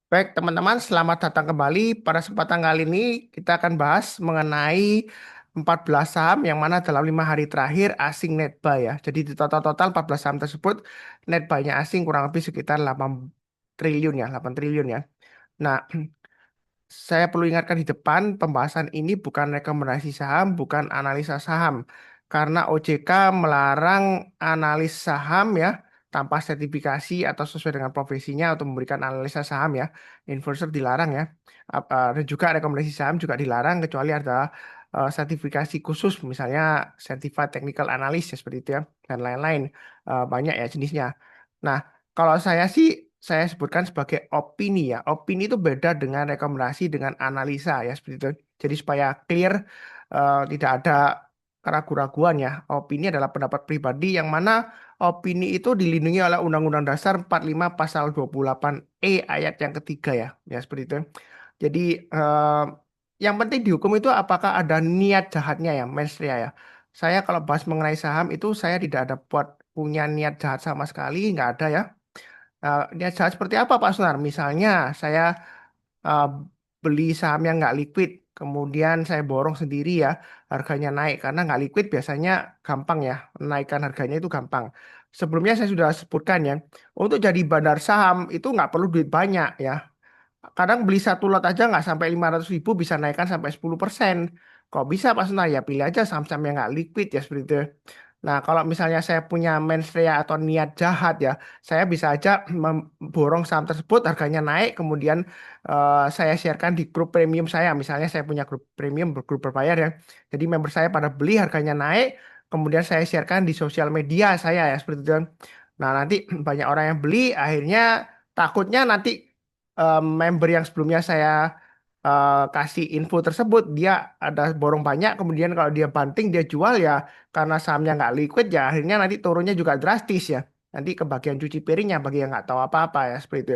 Baik, teman-teman, selamat datang kembali. Pada kesempatan kali ini, kita akan bahas mengenai 14 saham yang mana dalam 5 hari terakhir asing netbuy ya. Jadi di total-total 14 saham tersebut, netbuy-nya asing kurang lebih sekitar 8 triliun ya, 8 triliun ya. Nah, saya perlu ingatkan di depan, pembahasan ini bukan rekomendasi saham, bukan analisa saham. Karena OJK melarang analis saham ya, tanpa sertifikasi atau sesuai dengan profesinya untuk memberikan analisa saham ya. Investor dilarang ya. Dan juga rekomendasi saham juga dilarang kecuali ada sertifikasi khusus, misalnya Certified Technical Analyst ya, seperti itu ya, dan lain-lain. Banyak ya jenisnya. Nah, kalau saya sih saya sebutkan sebagai opini ya. Opini itu beda dengan rekomendasi dengan analisa ya seperti itu. Jadi supaya clear, tidak ada keraguan-raguan ya. Opini adalah pendapat pribadi yang mana opini itu dilindungi oleh Undang-Undang Dasar 45 Pasal 28E ayat yang ketiga ya. Ya seperti itu. Jadi yang penting dihukum itu apakah ada niat jahatnya ya, mens rea ya. Saya kalau bahas mengenai saham itu saya tidak ada buat punya niat jahat sama sekali, nggak ada ya. Niat jahat seperti apa Pak Sunar? Misalnya saya uh, beli saham yang nggak liquid, kemudian saya borong sendiri ya, harganya naik karena nggak liquid biasanya gampang ya, menaikkan harganya itu gampang. Sebelumnya saya sudah sebutkan ya, untuk jadi bandar saham itu nggak perlu duit banyak ya. Kadang beli satu lot aja nggak sampai 500.000 bisa naikkan sampai 10%. Kok bisa Pak Sunar? Ya pilih aja saham-saham yang nggak liquid ya seperti itu. Nah, kalau misalnya saya punya mensrea atau niat jahat ya, saya bisa aja memborong saham tersebut, harganya naik, kemudian saya sharekan di grup premium saya. Misalnya saya punya grup premium, grup berbayar ya. Jadi member saya pada beli, harganya naik, kemudian saya sharekan di sosial media saya ya, seperti itu. Nah, nanti banyak orang yang beli, akhirnya takutnya nanti member yang sebelumnya saya kasih info tersebut, dia ada borong banyak, kemudian kalau dia banting, dia jual ya, karena sahamnya nggak liquid ya akhirnya nanti turunnya juga drastis ya, nanti ke bagian cuci piringnya bagi yang nggak tahu apa-apa ya seperti itu.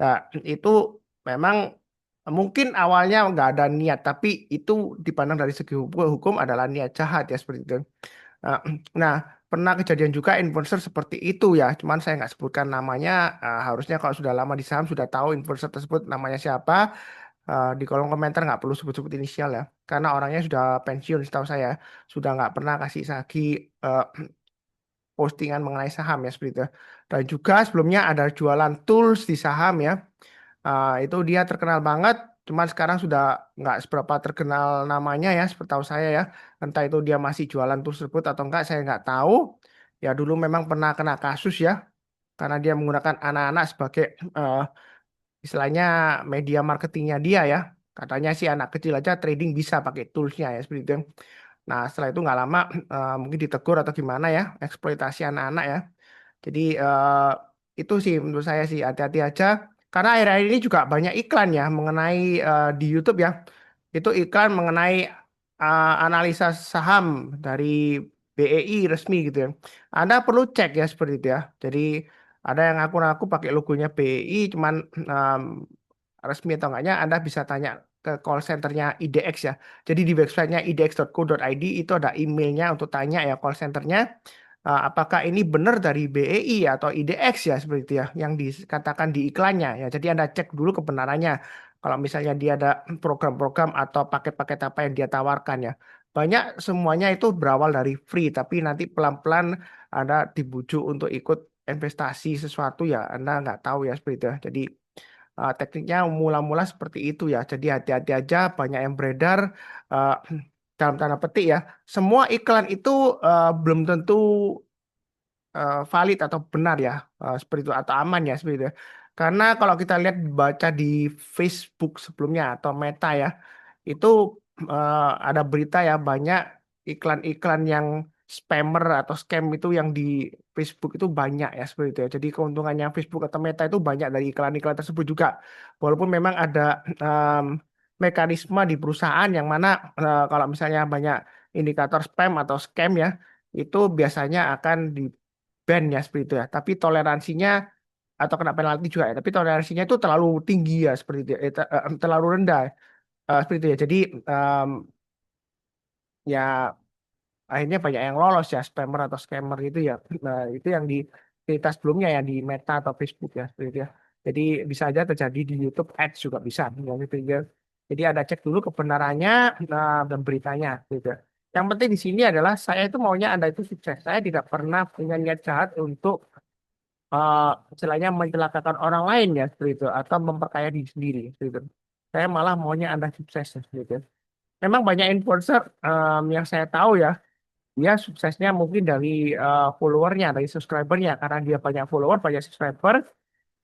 Nah, itu memang mungkin awalnya nggak ada niat tapi itu dipandang dari segi hukum adalah niat jahat ya seperti itu. Nah, nah, pernah kejadian juga influencer seperti itu ya, cuman saya nggak sebutkan namanya. Harusnya kalau sudah lama di saham sudah tahu influencer tersebut namanya siapa. Di kolom komentar nggak perlu sebut-sebut inisial ya, karena orangnya sudah pensiun setahu saya, sudah nggak pernah kasih lagi eh, postingan mengenai saham ya seperti itu. Dan juga sebelumnya ada jualan tools di saham ya. Itu dia terkenal banget, cuman sekarang sudah nggak seberapa terkenal namanya ya, seperti tahu saya ya. Entah itu dia masih jualan tools tersebut atau enggak, saya nggak tahu. Ya dulu memang pernah kena kasus ya, karena dia menggunakan anak-anak sebagai eh, istilahnya media marketingnya dia ya. Katanya sih anak kecil aja trading bisa pakai toolsnya ya seperti itu. Nah setelah itu nggak lama mungkin ditegur atau gimana ya, eksploitasi anak-anak ya. Jadi itu sih menurut saya sih hati-hati aja. Karena akhir-akhir ini juga banyak iklan ya mengenai di YouTube ya. Itu iklan mengenai analisa saham dari BEI resmi gitu ya. Anda perlu cek ya seperti itu ya. Jadi ada yang ngaku-ngaku pakai logonya BEI, cuman em, resmi atau enggaknya Anda bisa tanya ke call centernya IDX ya. Jadi di websitenya idx.co.id itu ada emailnya untuk tanya ya call centernya, apakah ini benar dari BEI atau IDX ya seperti itu ya yang dikatakan di iklannya ya. Jadi Anda cek dulu kebenarannya. Kalau misalnya dia ada program-program atau paket-paket apa yang dia tawarkan ya. Banyak semuanya itu berawal dari free, tapi nanti pelan-pelan Anda dibujuk untuk ikut investasi sesuatu ya. Anda nggak tahu ya seperti itu ya. Jadi tekniknya mula-mula seperti itu ya. Jadi hati-hati aja, banyak yang beredar eh, dalam tanda petik ya. Semua iklan itu belum tentu valid atau benar ya, seperti itu atau aman ya seperti itu. Karena kalau kita lihat baca di Facebook sebelumnya atau Meta ya, itu ada berita ya banyak iklan-iklan yang spammer atau scam itu yang di Facebook itu banyak ya seperti itu ya. Jadi keuntungannya Facebook atau Meta itu banyak dari iklan-iklan tersebut juga. Walaupun memang ada em, mekanisme di perusahaan yang mana kalau misalnya banyak indikator spam atau scam ya, itu biasanya akan di ban ya seperti itu ya. Tapi toleransinya atau kena penalti juga ya. Tapi toleransinya itu terlalu tinggi ya seperti itu ya. Terlalu rendah seperti itu ya. Jadi em, ya akhirnya banyak yang lolos ya spammer atau scammer gitu ya. Nah, itu yang di cerita sebelumnya ya di Meta atau Facebook ya seperti itu ya. Jadi bisa aja terjadi di YouTube Ads juga bisa, ya, gitu ya. Jadi ada cek dulu kebenarannya dan beritanya, gitu. Yang penting di sini adalah saya itu maunya Anda itu sukses. Saya tidak pernah punya niat jahat untuk uh, istilahnya mencelakakan orang lain ya, seperti itu, atau memperkaya diri sendiri, seperti itu. Saya malah maunya Anda sukses, ya, seperti itu. Memang banyak influencer yang saya tahu ya, dia suksesnya mungkin dari followernya, dari subscribernya, karena dia banyak follower, banyak subscriber,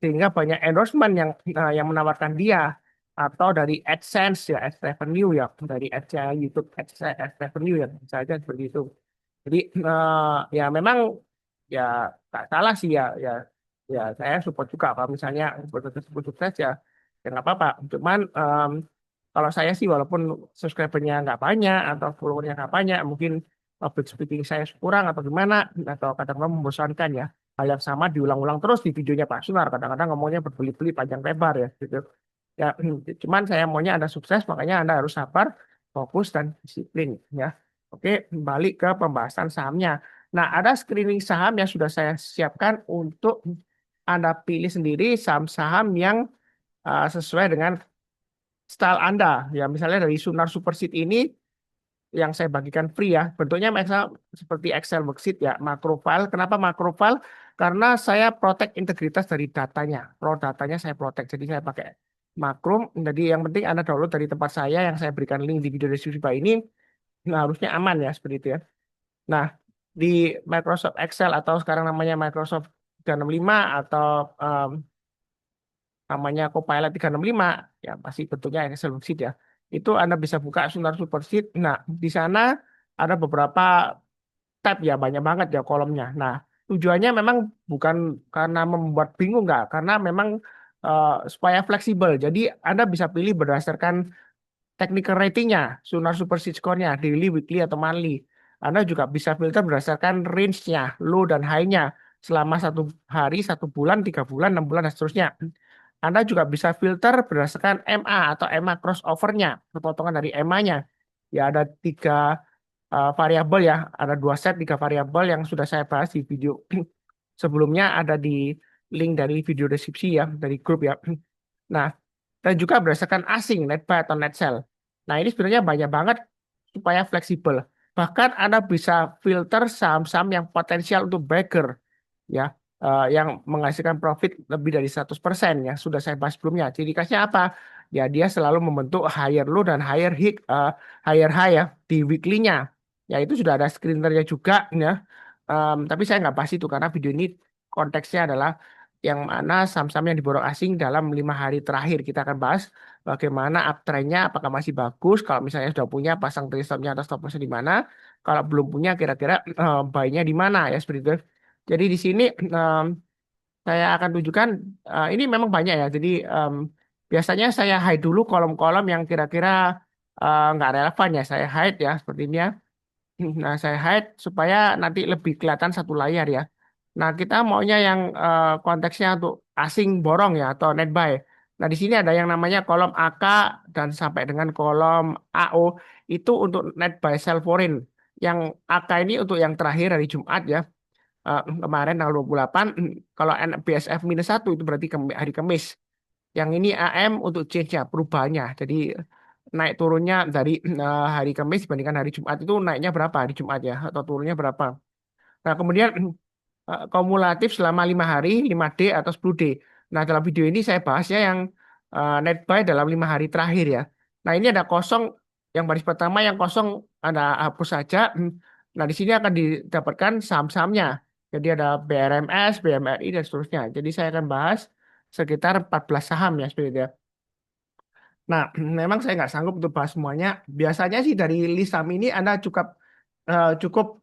sehingga banyak endorsement yang menawarkan dia, atau dari AdSense ya, ads revenue ya, dari ads YouTube ads revenue ya, bisa aja seperti itu. Jadi ya memang ya tak salah sih ya, ya saya support juga kalau misalnya influencer tersebut sukses ya nggak apa-apa. Cuman kalau saya sih walaupun subscribernya nggak banyak atau followernya nggak banyak, mungkin public speaking saya kurang atau gimana, atau kadang-kadang membosankan ya. Hal yang sama diulang-ulang terus di videonya Pak Sunar. Kadang-kadang ngomongnya berbelit-belit panjang lebar ya gitu. Ya, cuman saya maunya Anda sukses, makanya Anda harus sabar, fokus dan disiplin ya. Oke, balik ke pembahasan sahamnya. Nah, ada screening saham yang sudah saya siapkan untuk Anda pilih sendiri saham-saham yang sesuai dengan style Anda. Ya, misalnya dari Sunar Superseed ini yang saya bagikan free ya. Bentuknya Excel seperti Excel worksheet ya, macro file. Kenapa macro file? Karena saya protect integritas dari datanya. Datanya saya protect. Jadi saya pakai makro. Jadi yang penting Anda download dari tempat saya yang saya berikan link di video deskripsi bawah ini. Nah, harusnya aman ya seperti itu ya. Nah, di Microsoft Excel atau sekarang namanya Microsoft 365 atau em, namanya Copilot 365 ya pasti bentuknya Excel worksheet ya. Itu Anda bisa buka Sunar Supersheet. Nah, di sana ada beberapa tab ya, banyak banget ya kolomnya. Nah, tujuannya memang bukan karena membuat bingung nggak, karena memang supaya fleksibel. Jadi Anda bisa pilih berdasarkan technical ratingnya, Sunar Superseed score-nya, daily, weekly, atau monthly. Anda juga bisa filter berdasarkan range-nya, low dan high-nya, selama 1 hari, 1 bulan, 3 bulan, 6 bulan, dan seterusnya. Anda juga bisa filter berdasarkan MA atau MA crossover-nya, perpotongan dari MA-nya. Ya, ada 3 variabel ya, ada 2 set, 3 variabel yang sudah saya bahas di video sebelumnya, ada di link dari video deskripsi ya, dari grup ya. Nah, dan juga berdasarkan asing, net buy atau net sell. Nah, ini sebenarnya banyak banget supaya fleksibel. Bahkan Anda bisa filter saham-saham yang potensial untuk bagger, ya, yang menghasilkan profit lebih dari 100% ya, sudah saya bahas sebelumnya. Ciri khasnya apa? Ya, dia selalu membentuk higher low dan higher high ya di weekly-nya. Ya, itu sudah ada screenernya juga ya. Tapi saya nggak bahas itu karena video ini konteksnya adalah yang mana saham-saham yang diborong asing dalam 5 hari terakhir. Kita akan bahas bagaimana uptrendnya, apakah masih bagus. Kalau misalnya sudah punya, pasang trade stopnya atau stop lossnya di mana. Kalau belum punya, kira-kira buy-nya di mana ya seperti itu. Jadi di sini saya akan tunjukkan, ini memang banyak ya. Jadi biasanya saya hide dulu kolom-kolom yang kira-kira nggak relevan ya. Saya hide ya seperti ini ya. Nah, saya hide supaya nanti lebih kelihatan satu layar ya. Nah, kita maunya yang konteksnya untuk asing borong ya atau net buy. Nah, di sini ada yang namanya kolom AK dan sampai dengan kolom AO itu untuk net buy sell foreign. Yang AK ini untuk yang terakhir hari Jumat ya. Kemarin tanggal 28. Kalau BSF -1 itu berarti hari Kamis. Yang ini AM untuk change-nya, perubahannya. Jadi naik turunnya dari hari Kamis dibandingkan hari Jumat itu naiknya berapa hari Jumat ya, atau turunnya berapa. Nah, kemudian kumulatif selama 5 hari, 5D atau 10D. Nah, dalam video ini saya bahas ya yang net buy dalam 5 hari terakhir ya. Nah, ini ada kosong, yang baris pertama yang kosong ada hapus saja. Nah, di sini akan didapatkan saham-sahamnya. Jadi ada BRMS, BMRI, dan seterusnya. Jadi saya akan bahas sekitar 14 saham ya, seperti itu ya. Nah, memang saya nggak sanggup untuk bahas semuanya. Biasanya sih dari list saham ini Anda cukup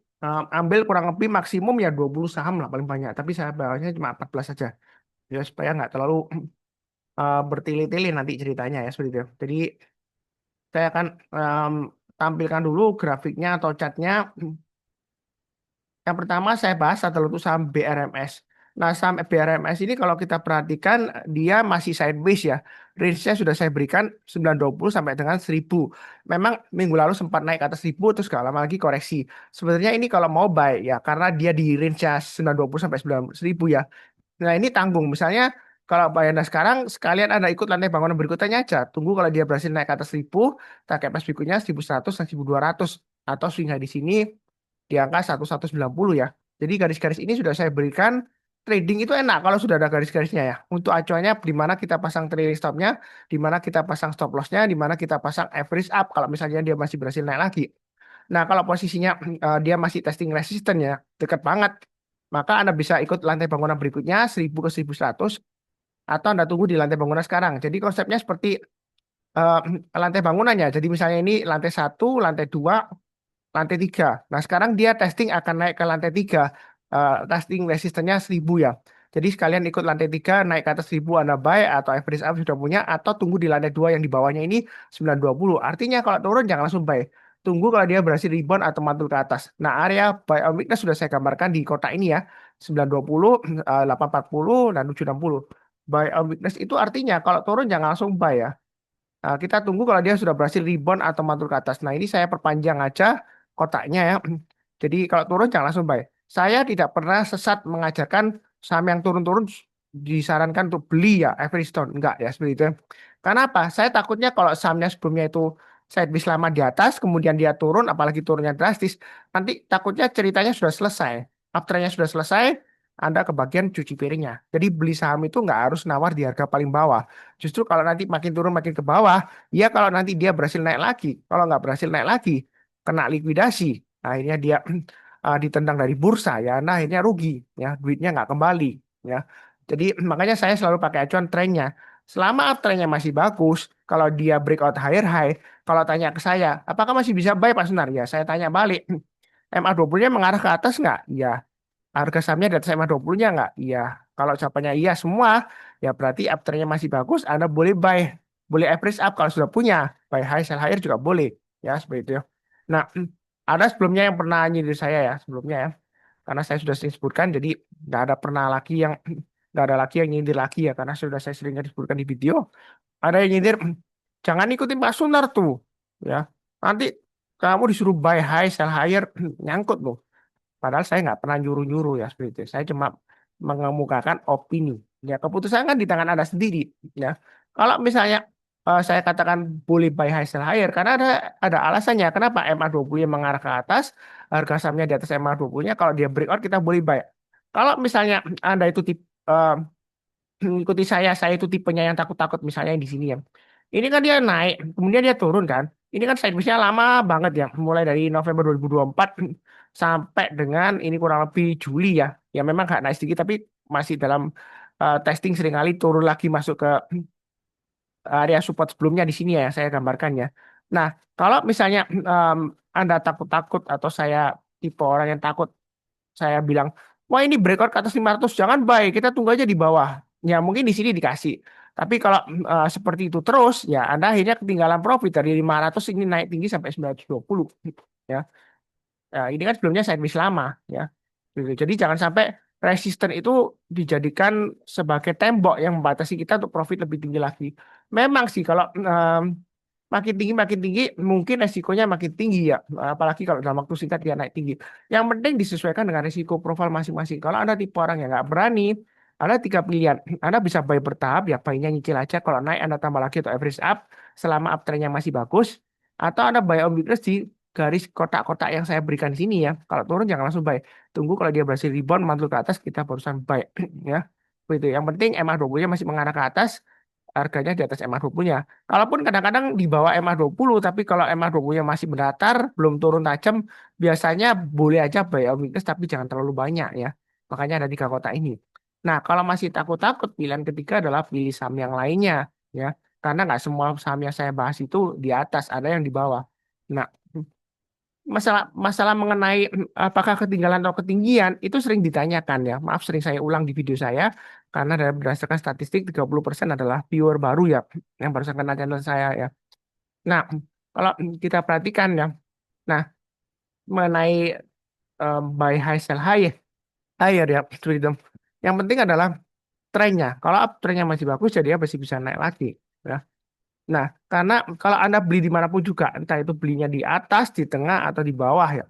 ambil kurang lebih maksimum ya 20 saham lah paling banyak. Tapi saya bahasnya cuma 14 saja. Ya supaya nggak terlalu bertele-tele nanti ceritanya ya seperti itu. Jadi saya akan tampilkan dulu grafiknya atau chartnya. Yang pertama saya bahas adalah untuk saham BRMS. Nah, saham BRMS ini kalau kita perhatikan dia masih sideways ya. Range-nya sudah saya berikan 920 sampai dengan 1000. Memang minggu lalu sempat naik ke atas 1000 terus gak lama lagi koreksi. Sebenarnya ini kalau mau buy ya karena dia di range-nya 920 sampai 1000 ya. Nah, ini tanggung misalnya Kalau Mbak Yana sekarang, sekalian Anda ikut lantai bangunan berikutnya aja. Tunggu kalau dia berhasil naik ke atas 1000, target price berikutnya 1100 dan 1200. Atau swing high di sini di angka 1190 ya. Jadi garis-garis ini sudah saya berikan. Trading itu enak kalau sudah ada garis-garisnya ya. Untuk acuannya di mana kita pasang trailing stopnya, di mana kita pasang stop lossnya, di mana kita pasang average up kalau misalnya dia masih berhasil naik lagi. Nah, kalau posisinya dia masih testing resistance ya, dekat banget, maka Anda bisa ikut lantai bangunan berikutnya 1000 ke 1100 atau Anda tunggu di lantai bangunan sekarang. Jadi konsepnya seperti eh, lantai bangunannya. Jadi misalnya ini lantai satu, lantai 2, lantai 3. Nah, sekarang dia testing akan naik ke lantai 3. Testing resistennya 1000 ya. Jadi sekalian ikut lantai 3 naik ke atas 1000 Anda buy atau average up sudah punya atau tunggu di lantai 2 yang di bawahnya ini 920. Artinya kalau turun jangan langsung buy. Tunggu kalau dia berhasil rebound atau mantul ke atas. Nah, area buy on weakness sudah saya gambarkan di kotak ini ya. 920, 840 dan 760. Buy on weakness itu artinya kalau turun jangan langsung buy ya. Nah, kita tunggu kalau dia sudah berhasil rebound atau mantul ke atas. Nah, ini saya perpanjang aja kotaknya ya. Jadi kalau turun jangan langsung buy. Saya tidak pernah sesat mengajarkan saham yang turun-turun disarankan untuk beli ya every stone. Enggak ya seperti itu. Karena apa? Saya takutnya kalau sahamnya sebelumnya itu sideways lama di atas, kemudian dia turun, apalagi turunnya drastis, nanti takutnya ceritanya sudah selesai. Uptrendnya sudah selesai, Anda kebagian cuci piringnya. Jadi beli saham itu nggak harus nawar di harga paling bawah. Justru kalau nanti makin turun makin ke bawah, ya kalau nanti dia berhasil naik lagi, kalau nggak berhasil naik lagi, kena likuidasi, akhirnya dia ditendang dari bursa ya, nah akhirnya rugi ya, duitnya nggak kembali ya. Jadi makanya saya selalu pakai acuan trennya. Selama uptrendnya masih bagus, kalau dia breakout higher high, kalau tanya ke saya, apakah masih bisa buy Pak Sunar? Ya, saya tanya balik, MA20-nya mengarah ke atas nggak? Ya, harga sahamnya di atas MA20-nya nggak? Iya. Kalau jawabannya iya semua, ya berarti uptrendnya masih bagus, Anda boleh buy. Boleh average up kalau sudah punya. Buy high, sell higher juga boleh. Ya, seperti itu ya. Nah, ada sebelumnya yang pernah nyindir saya ya, sebelumnya ya. Karena saya sudah sering sebutkan, jadi nggak ada pernah lagi yang nggak ada lagi yang nyindir lagi ya, karena sudah saya sering disebutkan di video. Ada yang nyindir, jangan ikutin Pak Sunar tuh, ya. Nanti kamu disuruh buy high, sell higher, nyangkut loh. Padahal saya nggak pernah nyuruh-nyuruh ya seperti itu. Saya cuma mengemukakan opini. Ya keputusan kan di tangan Anda sendiri. Ya kalau misalnya saya katakan boleh buy high sell higher karena ada alasannya. Kenapa MA20 yang mengarah ke atas, harga sahamnya di atas MA20-nya. Kalau dia breakout kita boleh buy. Kalau misalnya Anda itu ikuti saya itu tipenya yang takut-takut misalnya yang di sini ya. Ini kan dia naik, kemudian dia turun kan. Ini kan sideways-nya lama banget ya, mulai dari November 2024 sampai dengan ini kurang lebih Juli ya. Ya memang nggak naik sedikit tapi masih dalam testing seringkali turun lagi masuk ke area support sebelumnya di sini ya yang saya gambarkan ya. Nah, kalau misalnya Anda takut-takut atau saya tipe orang yang takut saya bilang, wah ini breakout ke atas 500, jangan buy, kita tunggu aja di bawah. Ya mungkin di sini dikasih. Tapi kalau seperti itu terus, ya Anda akhirnya ketinggalan profit dari 500 ini naik tinggi sampai 920. Ya, ini kan sebelumnya sideways lama. Ya, gitu. Jadi jangan sampai resisten itu dijadikan sebagai tembok yang membatasi kita untuk profit lebih tinggi lagi. Memang sih kalau makin tinggi mungkin resikonya makin tinggi ya, apalagi kalau dalam waktu singkat dia naik tinggi. Yang penting disesuaikan dengan risiko profil masing-masing. Kalau Anda tipe orang yang nggak berani, ada tiga pilihan. Anda bisa buy bertahap, ya buy-nya nyicil aja. Kalau naik Anda tambah lagi atau average up selama uptrendnya masih bagus. Atau Anda buy on weakness di garis kotak-kotak yang saya berikan di sini ya. Kalau turun jangan langsung buy. Tunggu kalau dia berhasil rebound mantul ke atas kita barusan buy ya. Begitu. Yang penting MA20-nya masih mengarah ke atas, harganya di atas MA20-nya. Kalaupun kadang-kadang di bawah MA20, tapi kalau MA20-nya masih mendatar, belum turun tajam, biasanya boleh aja buy on weakness, tapi jangan terlalu banyak ya. Makanya ada tiga kotak ini. Nah, kalau masih takut-takut, pilihan ketiga adalah pilih saham yang lainnya ya. Karena nggak semua saham yang saya bahas itu di atas, ada yang di bawah. Nah, masalah masalah mengenai apakah ketinggalan atau ketinggian itu sering ditanyakan ya. Maaf sering saya ulang di video saya karena dari berdasarkan statistik 30% adalah viewer baru ya yang barusan kena channel saya ya. Nah, kalau kita perhatikan ya. Nah, mengenai buy high sell higher ya freedom. Yang penting adalah trennya. Kalau trennya masih bagus jadi dia masih bisa naik lagi ya. Nah, karena kalau Anda beli dimanapun juga, entah itu belinya di atas, di tengah, atau di bawah ya,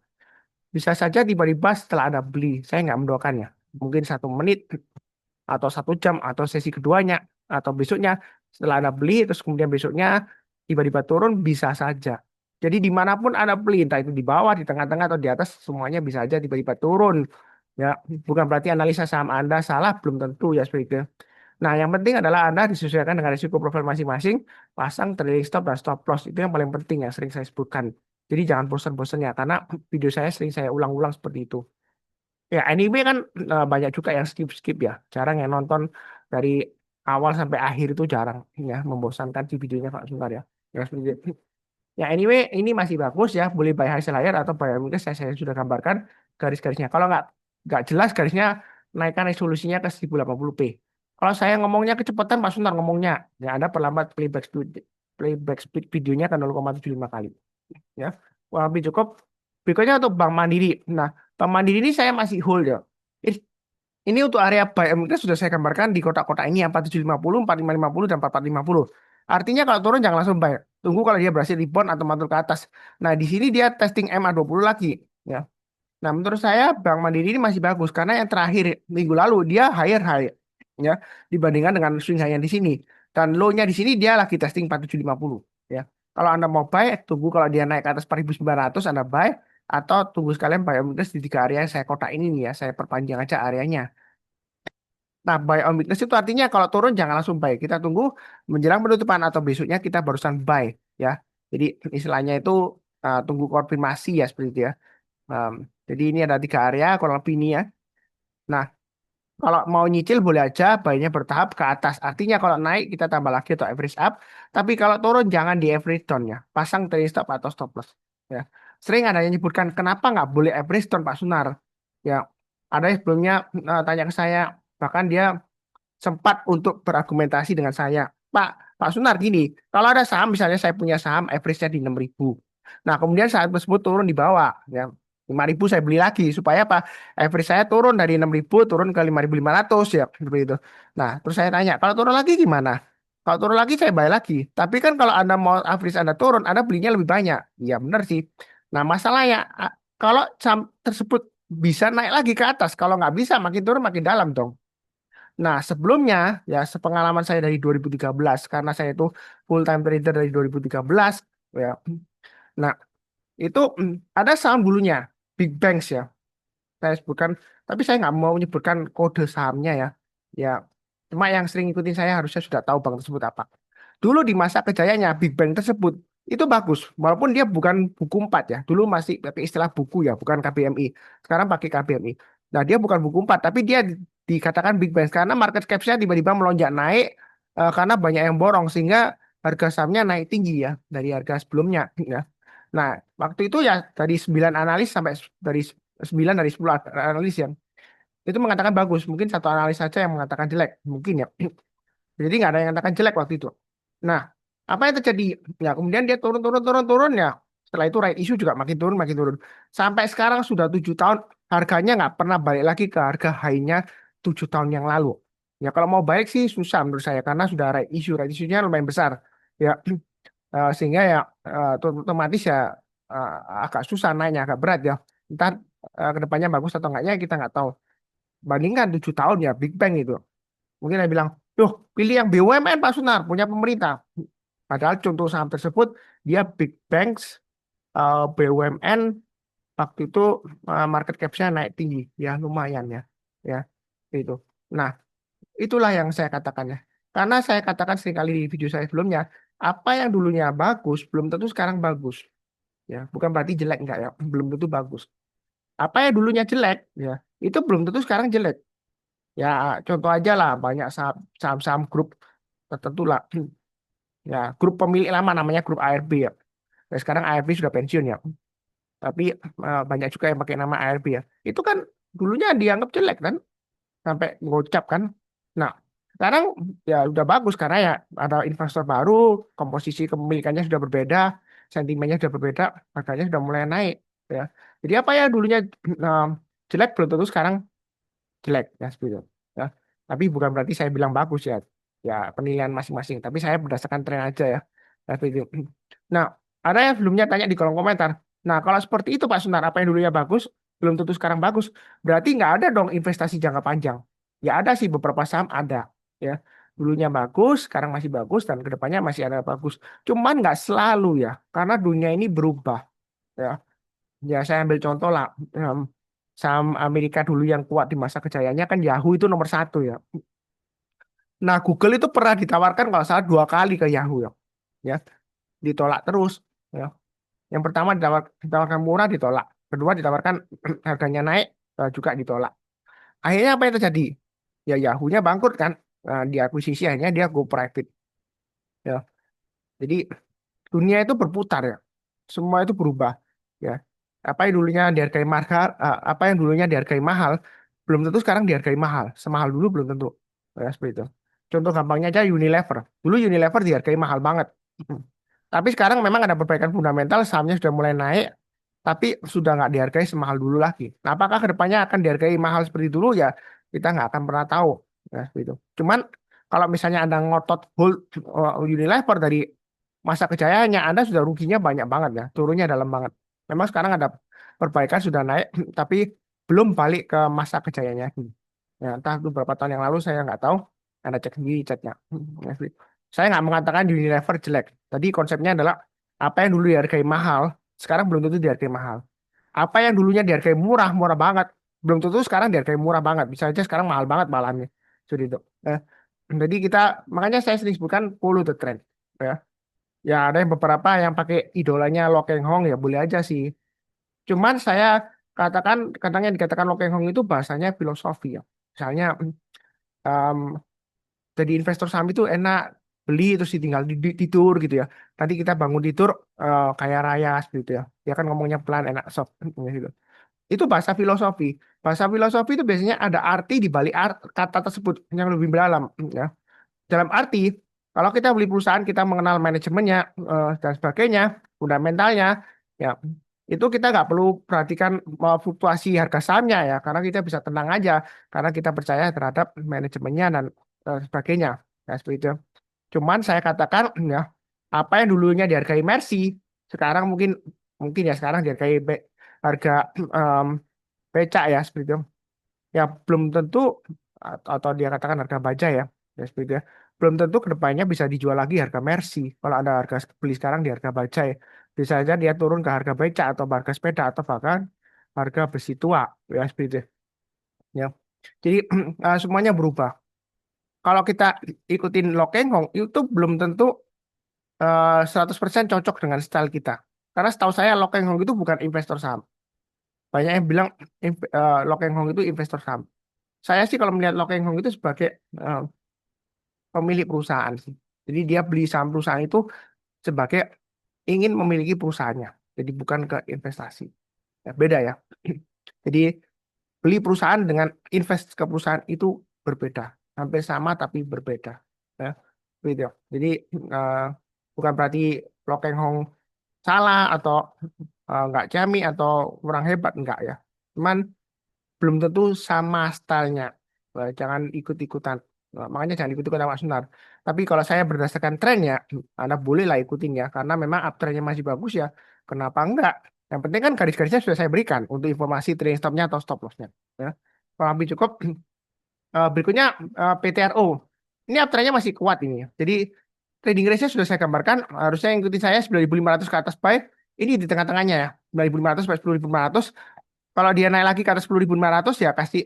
bisa saja tiba-tiba setelah Anda beli, saya nggak mendoakannya. Mungkin 1 menit, atau 1 jam atau sesi keduanya atau besoknya setelah Anda beli terus kemudian besoknya tiba-tiba turun bisa saja. Jadi dimanapun Anda beli, entah itu di bawah, di tengah-tengah atau di atas, semuanya bisa aja tiba-tiba turun. Ya, bukan berarti analisa saham Anda salah, belum tentu ya seperti itu. Nah, yang penting adalah Anda disesuaikan dengan risiko profil masing-masing, pasang trailing stop dan stop loss. Itu yang paling penting yang sering saya sebutkan. Jadi jangan bosan-bosan ya, karena video saya sering saya ulang-ulang seperti itu. Ya, anime kan banyak juga yang skip-skip ya. Jarang yang nonton dari awal sampai akhir itu jarang ya, membosankan di videonya Pak sebentar ya. Ya, seperti itu. Ya, anyway, ini masih bagus ya. Boleh buy high sell higher atau buy on weakness saya sudah gambarkan garis-garisnya. Kalau nggak jelas garisnya, naikkan resolusinya ke 1080p. Kalau saya ngomongnya kecepatan, Pak Sunar ngomongnya. Ya, Anda perlambat playback speed videonya ke 0,75 kali. Ya, kurang lebih cukup. Berikutnya untuk Bank Mandiri. Nah, Bank Mandiri ini saya masih hold ya. Ini ini untuk area buy and weakness sudah saya gambarkan di kotak-kotak ini yang 4750, 4550, dan 4450. Artinya kalau turun jangan langsung buy. Tunggu kalau dia berhasil rebound atau mantul ke atas. Nah, di sini dia testing MA20 lagi. Ya. Nah, menurut saya Bank Mandiri ini masih bagus karena yang terakhir minggu lalu dia higher high ya dibandingkan dengan swing high yang di sini. Dan low-nya di sini dia lagi testing 4750 ya. Kalau Anda mau buy, tunggu kalau dia naik ke atas 4900 Anda buy atau tunggu sekalian buy on weakness di 3 area yang saya kotak ini nih ya, saya perpanjang aja areanya. Nah, buy on weakness itu artinya kalau turun jangan langsung buy. Kita tunggu menjelang penutupan atau besoknya kita barusan buy ya. Jadi istilahnya itu tunggu konfirmasi ya seperti itu ya. Um, jadi ini ada 3 area kurang lebih ini ya. Nah, kalau mau nyicil boleh aja buy-nya bertahap ke atas. Artinya kalau naik kita tambah lagi atau average up. Tapi kalau turun jangan di average down ya. Pasang trailing stop atau stop loss. Ya. Sering ada yang nyebutkan kenapa nggak boleh average down Pak Sunar. Ya, ada yang sebelumnya tanya ke saya. Bahkan dia sempat untuk berargumentasi dengan saya. Pak Sunar gini, kalau ada saham misalnya saya punya saham average-nya di 6.000. Nah, kemudian saat tersebut turun di bawah ya. 5.000 saya beli lagi supaya apa? Average saya turun dari 6.000 turun ke 5.500 ya seperti itu. Nah, terus saya tanya, kalau turun lagi gimana? Kalau turun lagi saya bayar lagi. Tapi kan kalau Anda mau average Anda turun, Anda belinya lebih banyak. Iya benar sih. Nah, masalahnya kalau saham tersebut bisa naik lagi ke atas, kalau nggak bisa makin turun makin dalam dong. Nah, sebelumnya ya sepengalaman saya dari 2013 karena saya itu full time trader dari 2013 ya. Nah, itu ada saham dulunya Big Banks ya. Saya sebutkan, tapi saya nggak mau menyebutkan kode sahamnya ya. Ya, cuma yang sering ikutin saya harusnya sudah tahu bank tersebut apa. Dulu di masa kejayaannya Big Bang tersebut itu bagus, walaupun dia bukan buku 4 ya. Dulu masih pakai istilah buku ya, bukan KBMI. Sekarang pakai KBMI. Nah, dia bukan buku 4 tapi dia dikatakan Big Bang karena market cap-nya tiba-tiba melonjak naik karena banyak yang borong sehingga harga sahamnya naik tinggi ya dari harga sebelumnya ya. Nah, waktu itu ya dari 9 analis sampai dari 9 dari 10 analis yang itu mengatakan bagus. Mungkin satu analis saja yang mengatakan jelek, mungkin ya. Jadi nggak ada yang mengatakan jelek waktu itu. Nah, apa yang terjadi? Ya, kemudian dia turun, turun, turun, turun ya. Setelah itu right issue juga makin turun, makin turun. Sampai sekarang sudah 7 tahun, harganya nggak pernah balik lagi ke harga high-nya 7 tahun yang lalu. Ya, kalau mau balik sih susah menurut saya, karena sudah right issue-nya lumayan besar. Ya, sehingga ya otomatis ya eh, agak susah naiknya, agak berat ya. Entah kedepannya bagus atau enggaknya kita nggak tahu. Bandingkan 7 tahun ya, Big Bang itu. Mungkin saya bilang, loh pilih yang BUMN Pak Sunar, punya pemerintah. Padahal contoh saham tersebut, dia Big Banks, BUMN, waktu itu market cap-nya naik tinggi. Ya lumayan ya. Ya, itu. Nah, itulah yang saya katakan ya. Karena saya katakan seringkali di video saya sebelumnya, apa yang dulunya bagus, belum tentu sekarang bagus. Ya, bukan berarti jelek enggak ya, belum tentu bagus. Apa yang dulunya jelek, ya, itu belum tentu sekarang jelek. Ya, contoh aja lah, banyak saham-saham grup tertentu lah. Ya, grup pemilik lama namanya grup ARB ya. Dan sekarang ARB sudah pensiun ya. Tapi banyak juga yang pakai nama ARB ya. Itu kan dulunya dianggap jelek kan, sampai ngocap kan. Nah, sekarang ya udah bagus karena ya ada investor baru, komposisi kepemilikannya sudah berbeda, sentimennya sudah berbeda, harganya sudah mulai naik ya. Jadi apa ya dulunya eh, jelek belum tentu sekarang jelek ya seperti itu. Ya. Tapi bukan berarti saya bilang bagus ya. Ya penilaian masing-masing. Tapi saya berdasarkan tren aja ya. Ya, seperti itu. Nah, ada yang sebelumnya tanya di kolom komentar. Nah, kalau seperti itu Pak Sunar, apa yang dulunya bagus belum tentu sekarang bagus. Berarti nggak ada dong investasi jangka panjang. Ya ada sih beberapa saham ada ya. Dulunya bagus, sekarang masih bagus dan kedepannya masih ada bagus. Cuman nggak selalu ya, karena dunia ini berubah ya. Ya saya ambil contoh lah, em, saham Amerika dulu yang kuat di masa kejayaannya kan Yahoo itu nomor satu ya. Nah Google itu pernah ditawarkan kalau salah dua kali ke Yahoo ya, ya ditolak terus. Ya. Yang pertama ditawarkan murah ditolak, kedua ditawarkan harganya naik juga ditolak. Akhirnya apa yang terjadi? Ya Yahoo-nya bangkrut kan, nah, diakuisisi akhirnya dia go private. Ya. Jadi dunia itu berputar ya. Semua itu berubah ya. Apa yang dulunya dihargai mahal, belum tentu sekarang dihargai mahal. Semahal dulu belum tentu. Ya, seperti itu. Contoh gampangnya aja Unilever. Dulu Unilever dihargai mahal banget. Tapi sekarang memang ada perbaikan fundamental, sahamnya sudah mulai naik, tapi sudah nggak dihargai semahal dulu lagi. Nah, apakah kedepannya akan dihargai mahal seperti dulu ya? Kita nggak akan pernah tahu. Ya, seperti itu. Cuman kalau misalnya Anda ngotot hold Unilever dari masa kejayaannya, Anda sudah ruginya banyak banget ya, turunnya dalam banget. Memang sekarang ada perbaikan sudah naik, tapi belum balik ke masa kejayaannya. Ya, entah itu berapa tahun yang lalu saya nggak tahu. Anda cek sendiri chatnya. Ya, saya nggak mengatakan Unilever jelek. Tadi konsepnya adalah apa yang dulu dihargai mahal, sekarang belum tentu dihargai mahal. Apa yang dulunya dihargai murah, murah banget, belum tentu sekarang dihargai murah banget. Bisa aja sekarang mahal banget malamnya. Jadi itu. Eh, jadi kita makanya saya sering sebutkan follow the trend. Ya, ya ada yang beberapa yang pakai idolanya Lo Keng Hong ya boleh aja sih. Cuman saya katakan kadang yang dikatakan Lo Keng Hong itu bahasanya filosofi ya. Misalnya em, jadi investor saham itu enak beli terus tinggal tidur gitu ya. Tadi kita bangun tidur kayak raya gitu ya. Ya kan ngomongnya pelan enak soft gitu. Itu bahasa filosofi. Bahasa filosofi itu biasanya ada arti di balik kata tersebut yang lebih mendalam ya. Dalam arti kalau kita beli perusahaan kita mengenal manajemennya dan sebagainya, fundamentalnya ya itu kita nggak perlu perhatikan fluktuasi harga sahamnya ya karena kita bisa tenang aja karena kita percaya terhadap manajemennya dan sebagainya. Ya, seperti itu. Cuman saya katakan ya apa yang dulunya dihargai Mercy sekarang mungkin mungkin ya sekarang dihargai harga em, becak ya seperti itu. Ya belum tentu atau dia katakan harga baja ya, ya seperti itu ya. Belum tentu kedepannya bisa dijual lagi harga Mercy. Kalau ada harga beli sekarang di harga baja ya, bisa saja dia turun ke harga beca atau harga sepeda atau bahkan harga besi tua ya seperti itu ya. Jadi semuanya berubah. Kalau kita ikutin Lokeng Hong itu belum tentu 100% cocok dengan style kita. Karena setahu saya Lokeng Hong itu bukan investor saham. Banyak yang bilang Lokeng Hong itu investor saham. Saya sih kalau melihat Lokeng Hong itu sebagai eh, pemilik perusahaan sih. Jadi dia beli saham perusahaan itu sebagai ingin memiliki perusahaannya. Jadi bukan ke investasi. Ya, beda ya. Jadi beli perusahaan dengan invest ke perusahaan itu berbeda. Hampir sama tapi berbeda. Ya, gitu. Jadi eh, bukan berarti Lokeng Hong salah atau nggak jamin atau kurang hebat enggak ya. Cuman belum tentu sama stylenya. Jangan ikut-ikutan. Makanya jangan ikut-ikutan Mas Sunar. Tapi kalau saya berdasarkan trennya, Anda bolehlah ikutin ya. Karena memang uptrendnya masih bagus ya. Kenapa enggak? Yang penting kan garis-garisnya sudah saya berikan untuk informasi trading stopnya atau stop lossnya. Ya. Kalau lebih cukup, berikutnya PTRO. Ini uptrendnya masih kuat ini ya. Jadi trading range-nya sudah saya gambarkan. Harusnya yang ikutin saya 9.500 ke atas buy. Ini di tengah-tengahnya ya. 9.500 sampai 10.500. Kalau dia naik lagi ke atas 10.500 ya kasih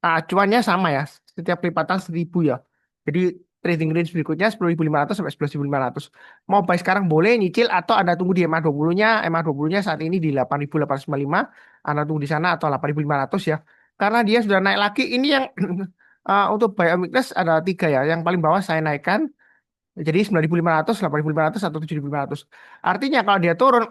acuannya sama ya. Setiap lipatan 1.000 ya. Jadi trading range berikutnya 10.500 sampai 11.500. Mau buy sekarang boleh nyicil atau Anda tunggu di MA20-nya. MA20-nya saat ini di 8.895. Anda tunggu di sana atau 8.500 ya. Karena dia sudah naik lagi. Ini yang untuk buy on weakness ada tiga ya. Yang paling bawah saya naikkan. Jadi 9.500, 8.500 atau 7.500. Artinya kalau dia turun,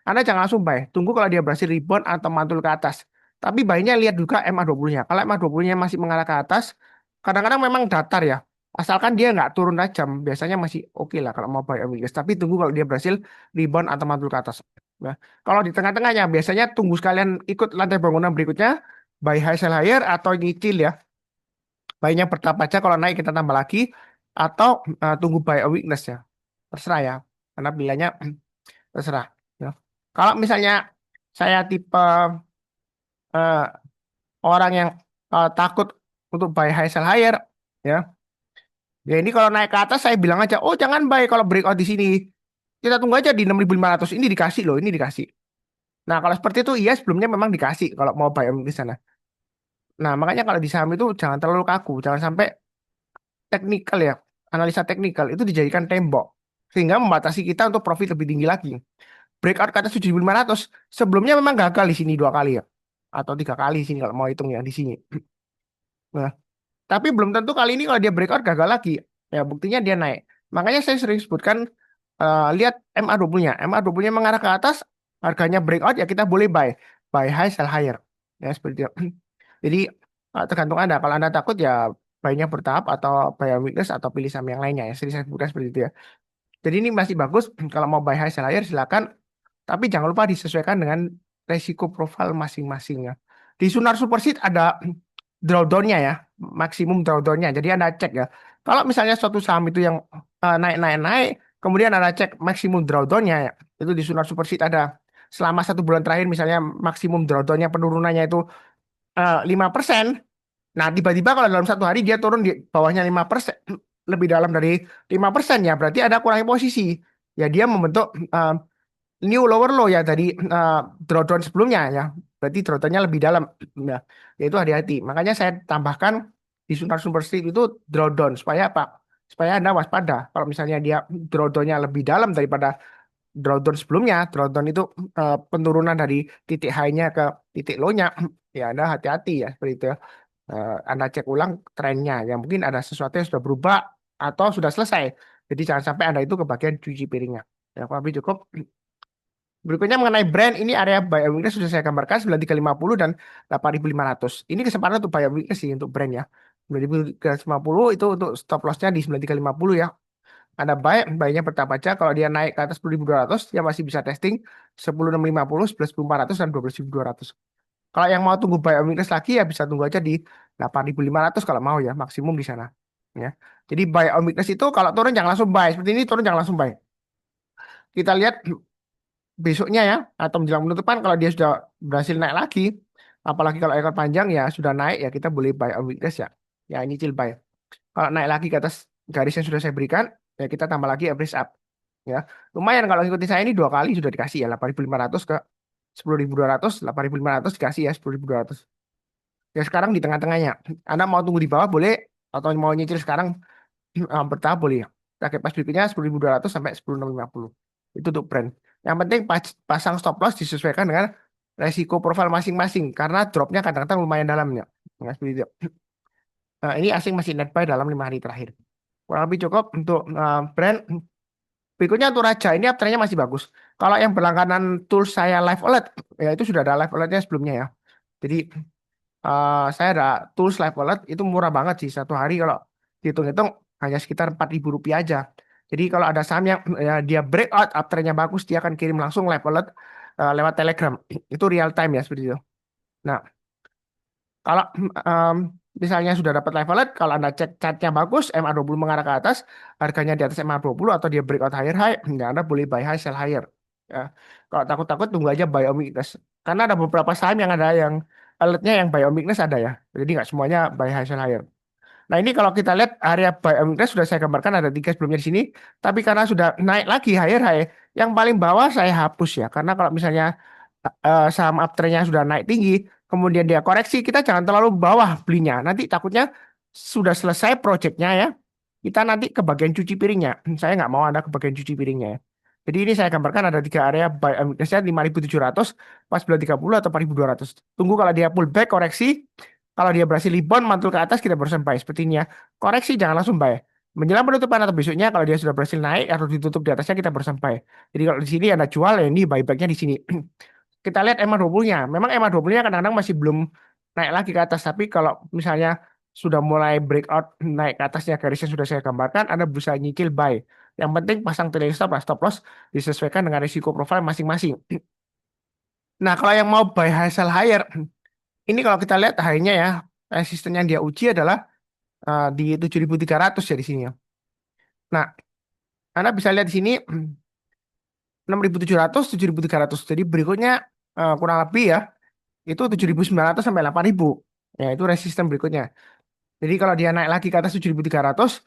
Anda jangan langsung buy. Tunggu kalau dia berhasil rebound atau mantul ke atas. Tapi buy-nya lihat juga MA20-nya. Kalau MA20-nya masih mengarah ke atas, kadang-kadang memang datar ya. Asalkan dia nggak turun tajam, biasanya masih oke lah kalau mau buy amicus. Tapi tunggu kalau dia berhasil rebound atau mantul ke atas. Nah, kalau di tengah-tengahnya, biasanya tunggu sekalian ikut lantai bangunan berikutnya, buy high sell higher atau nyicil ya. Buy-nya bertahap aja, kalau naik kita tambah lagi. Atau tunggu buy a weakness ya. Terserah ya. Karena pilihannya terserah. Ya. Kalau misalnya saya tipe eh, orang yang takut untuk buy high sell higher ya. Ya ini kalau naik ke atas saya bilang aja, oh jangan buy kalau breakout di sini. Kita tunggu aja di 6.500 ini dikasih loh, ini dikasih. Nah, kalau seperti itu iya sebelumnya memang dikasih kalau mau buy di sana. Nah, makanya kalau di saham itu jangan terlalu kaku, jangan sampai teknikal ya, analisa teknikal itu dijadikan tembok sehingga membatasi kita untuk profit lebih tinggi lagi. Breakout ke atas 7.500 sebelumnya memang gagal di sini 2 kali ya, atau 3 kali di sini kalau mau hitung ya di sini. Nah, tapi belum tentu kali ini kalau dia breakout gagal lagi. Ya, buktinya dia naik. Makanya saya sering sebutkan lihat MA20-nya. MA20-nya mengarah ke atas, harganya breakout ya kita boleh buy. Buy high, sell higher. Ya, seperti itu. Jadi tergantung Anda. Kalau Anda takut ya buy-nya bertahap atau buy on weakness atau pilih saham yang lainnya ya. Sering saya sebutkan seperti itu ya. Jadi ini masih bagus. Kalau mau buy high, sell higher silakan. Tapi jangan lupa disesuaikan dengan resiko profil masing-masingnya. Di Sunar Superseed ada drawdown-nya ya, maksimum drawdown-nya. Jadi Anda cek ya. Kalau misalnya suatu saham itu yang naik-naik-naik, kemudian Anda cek maksimum drawdown-nya ya. Itu di Sunar Superseed ada selama 1 bulan terakhir misalnya maksimum drawdown-nya penurunannya itu 5%. Nah, tiba-tiba kalau dalam 1 hari dia turun di bawahnya 5%, lebih dalam dari 5% ya, berarti ada kurangi posisi. Ya dia membentuk new lower low ya dari drawdown sebelumnya ya. Berarti drawdownnya lebih dalam. Ya, yaitu hati-hati. Makanya saya tambahkan di Sunar Super Street itu drawdown supaya apa? Supaya Anda waspada. Kalau misalnya dia drawdownnya lebih dalam daripada drawdown sebelumnya, drawdown itu penurunan dari titik high-nya ke titik low-nya, ya Anda hati-hati ya seperti itu ya. Anda cek ulang trennya. Ya mungkin ada sesuatu yang sudah berubah atau sudah selesai. Jadi jangan sampai Anda itu kebagian cuci piringnya. Ya, kurang lebih cukup. Berikutnya mengenai brand, ini area buy and weakness sudah saya gambarkan 9350 dan 8500. Ini kesempatan untuk buy and weakness sih untuk brand ya. 9350 itu untuk stop loss-nya di 9350 ya. Anda buy-nya bertahap aja. Kalau dia naik ke atas 10.200, ya masih bisa testing 10.650, 11.400 dan 12.200. Kalau yang mau tunggu buy and weakness lagi ya bisa tunggu aja di 8.500 kalau mau ya, maksimum di sana. Ya. Jadi buy and weakness itu kalau turun jangan langsung buy. Seperti ini turun jangan langsung buy. Kita lihat besoknya ya atau menjelang penutupan kalau dia sudah berhasil naik lagi, apalagi kalau ekor panjang ya sudah naik ya kita boleh buy on weakness ya, ya ini chill buy. Kalau naik lagi ke atas garis yang sudah saya berikan ya kita tambah lagi average up ya. Lumayan kalau ngikutin saya ini 2 kali sudah dikasih ya 8.500 ke 10.200, 8.500 dikasih ya 10.200 ya. Sekarang di tengah-tengahnya Anda mau tunggu di bawah boleh atau mau nyicil sekarang bertahap boleh ya. Target pas berikutnya 10.200 sampai 10.650. Itu untuk brand. Yang penting pasang stop loss disesuaikan dengan resiko profil masing-masing karena dropnya kadang-kadang lumayan dalamnya. Nah, seperti itu. Nah, ini asing masih net buy dalam 5 hari terakhir. Kurang lebih cukup untuk brand. Berikutnya untuk Raja, ini uptrendnya masih bagus. Kalau yang berlangganan tools saya Live Alert, ya itu sudah ada Live Alertnya sebelumnya ya. Jadi saya ada tools Live Wallet itu murah banget sih 1 hari kalau dihitung-hitung hanya sekitar Rp4.000 aja. Jadi kalau ada saham yang ya, dia breakout uptrendnya bagus dia akan kirim langsung Live Wallet lewat Telegram. Itu real time ya seperti itu. Nah kalau em, misalnya sudah dapat Live Wallet, kalau Anda cek chartnya bagus, MA20 mengarah ke atas, harganya di atas MA20 atau dia breakout higher high, ya Anda boleh buy high sell higher. Ya. Kalau takut-takut tunggu aja buy on weakness. Karena ada beberapa saham yang ada yang alertnya yang buy on weakness ada ya. Jadi nggak semuanya buy high sell higher. Nah ini kalau kita lihat area buy on weakness sudah saya gambarkan ada 3 sebelumnya di sini. Tapi karena sudah naik lagi higher high, yang paling bawah saya hapus ya. Karena kalau misalnya saham uptrendnya sudah naik tinggi, kemudian dia koreksi, kita jangan terlalu bawah belinya. Nanti takutnya sudah selesai proyeknya ya, kita nanti ke bagian cuci piringnya. Saya nggak mau Anda ke bagian cuci piringnya ya. Jadi ini saya gambarkan ada 3 area buy and weakness-nya 5.700, pas 930 atau 4.200. Tunggu kalau dia pullback koreksi, kalau dia berhasil rebound mantul ke atas kita baru buy. Seperti ini ya. Koreksi jangan langsung buy. Menjelang penutupan atau besoknya kalau dia sudah berhasil naik atau ditutup di atasnya kita baru buy. Jadi kalau di sini Anda jual ya ini buybacknya di sini. Kita lihat EMA 20-nya. Memang EMA 20-nya kadang-kadang masih belum naik lagi ke atas. Tapi kalau misalnya sudah mulai breakout naik ke atasnya garis yang sudah saya gambarkan, Anda bisa nyicil buy. Yang penting pasang trailing stop lah, stop loss disesuaikan dengan risiko profil masing-masing. Nah, kalau yang mau buy high sell higher, ini kalau kita lihat high-nya ya, resisten yang dia uji adalah di 7.300 ya di sini ya. Nah, Anda bisa lihat di sini 6.700, 7.300. Jadi berikutnya kurang lebih ya itu 7.900 sampai 8.000. Ya, itu resisten berikutnya. Jadi kalau dia naik lagi ke atas 7.300,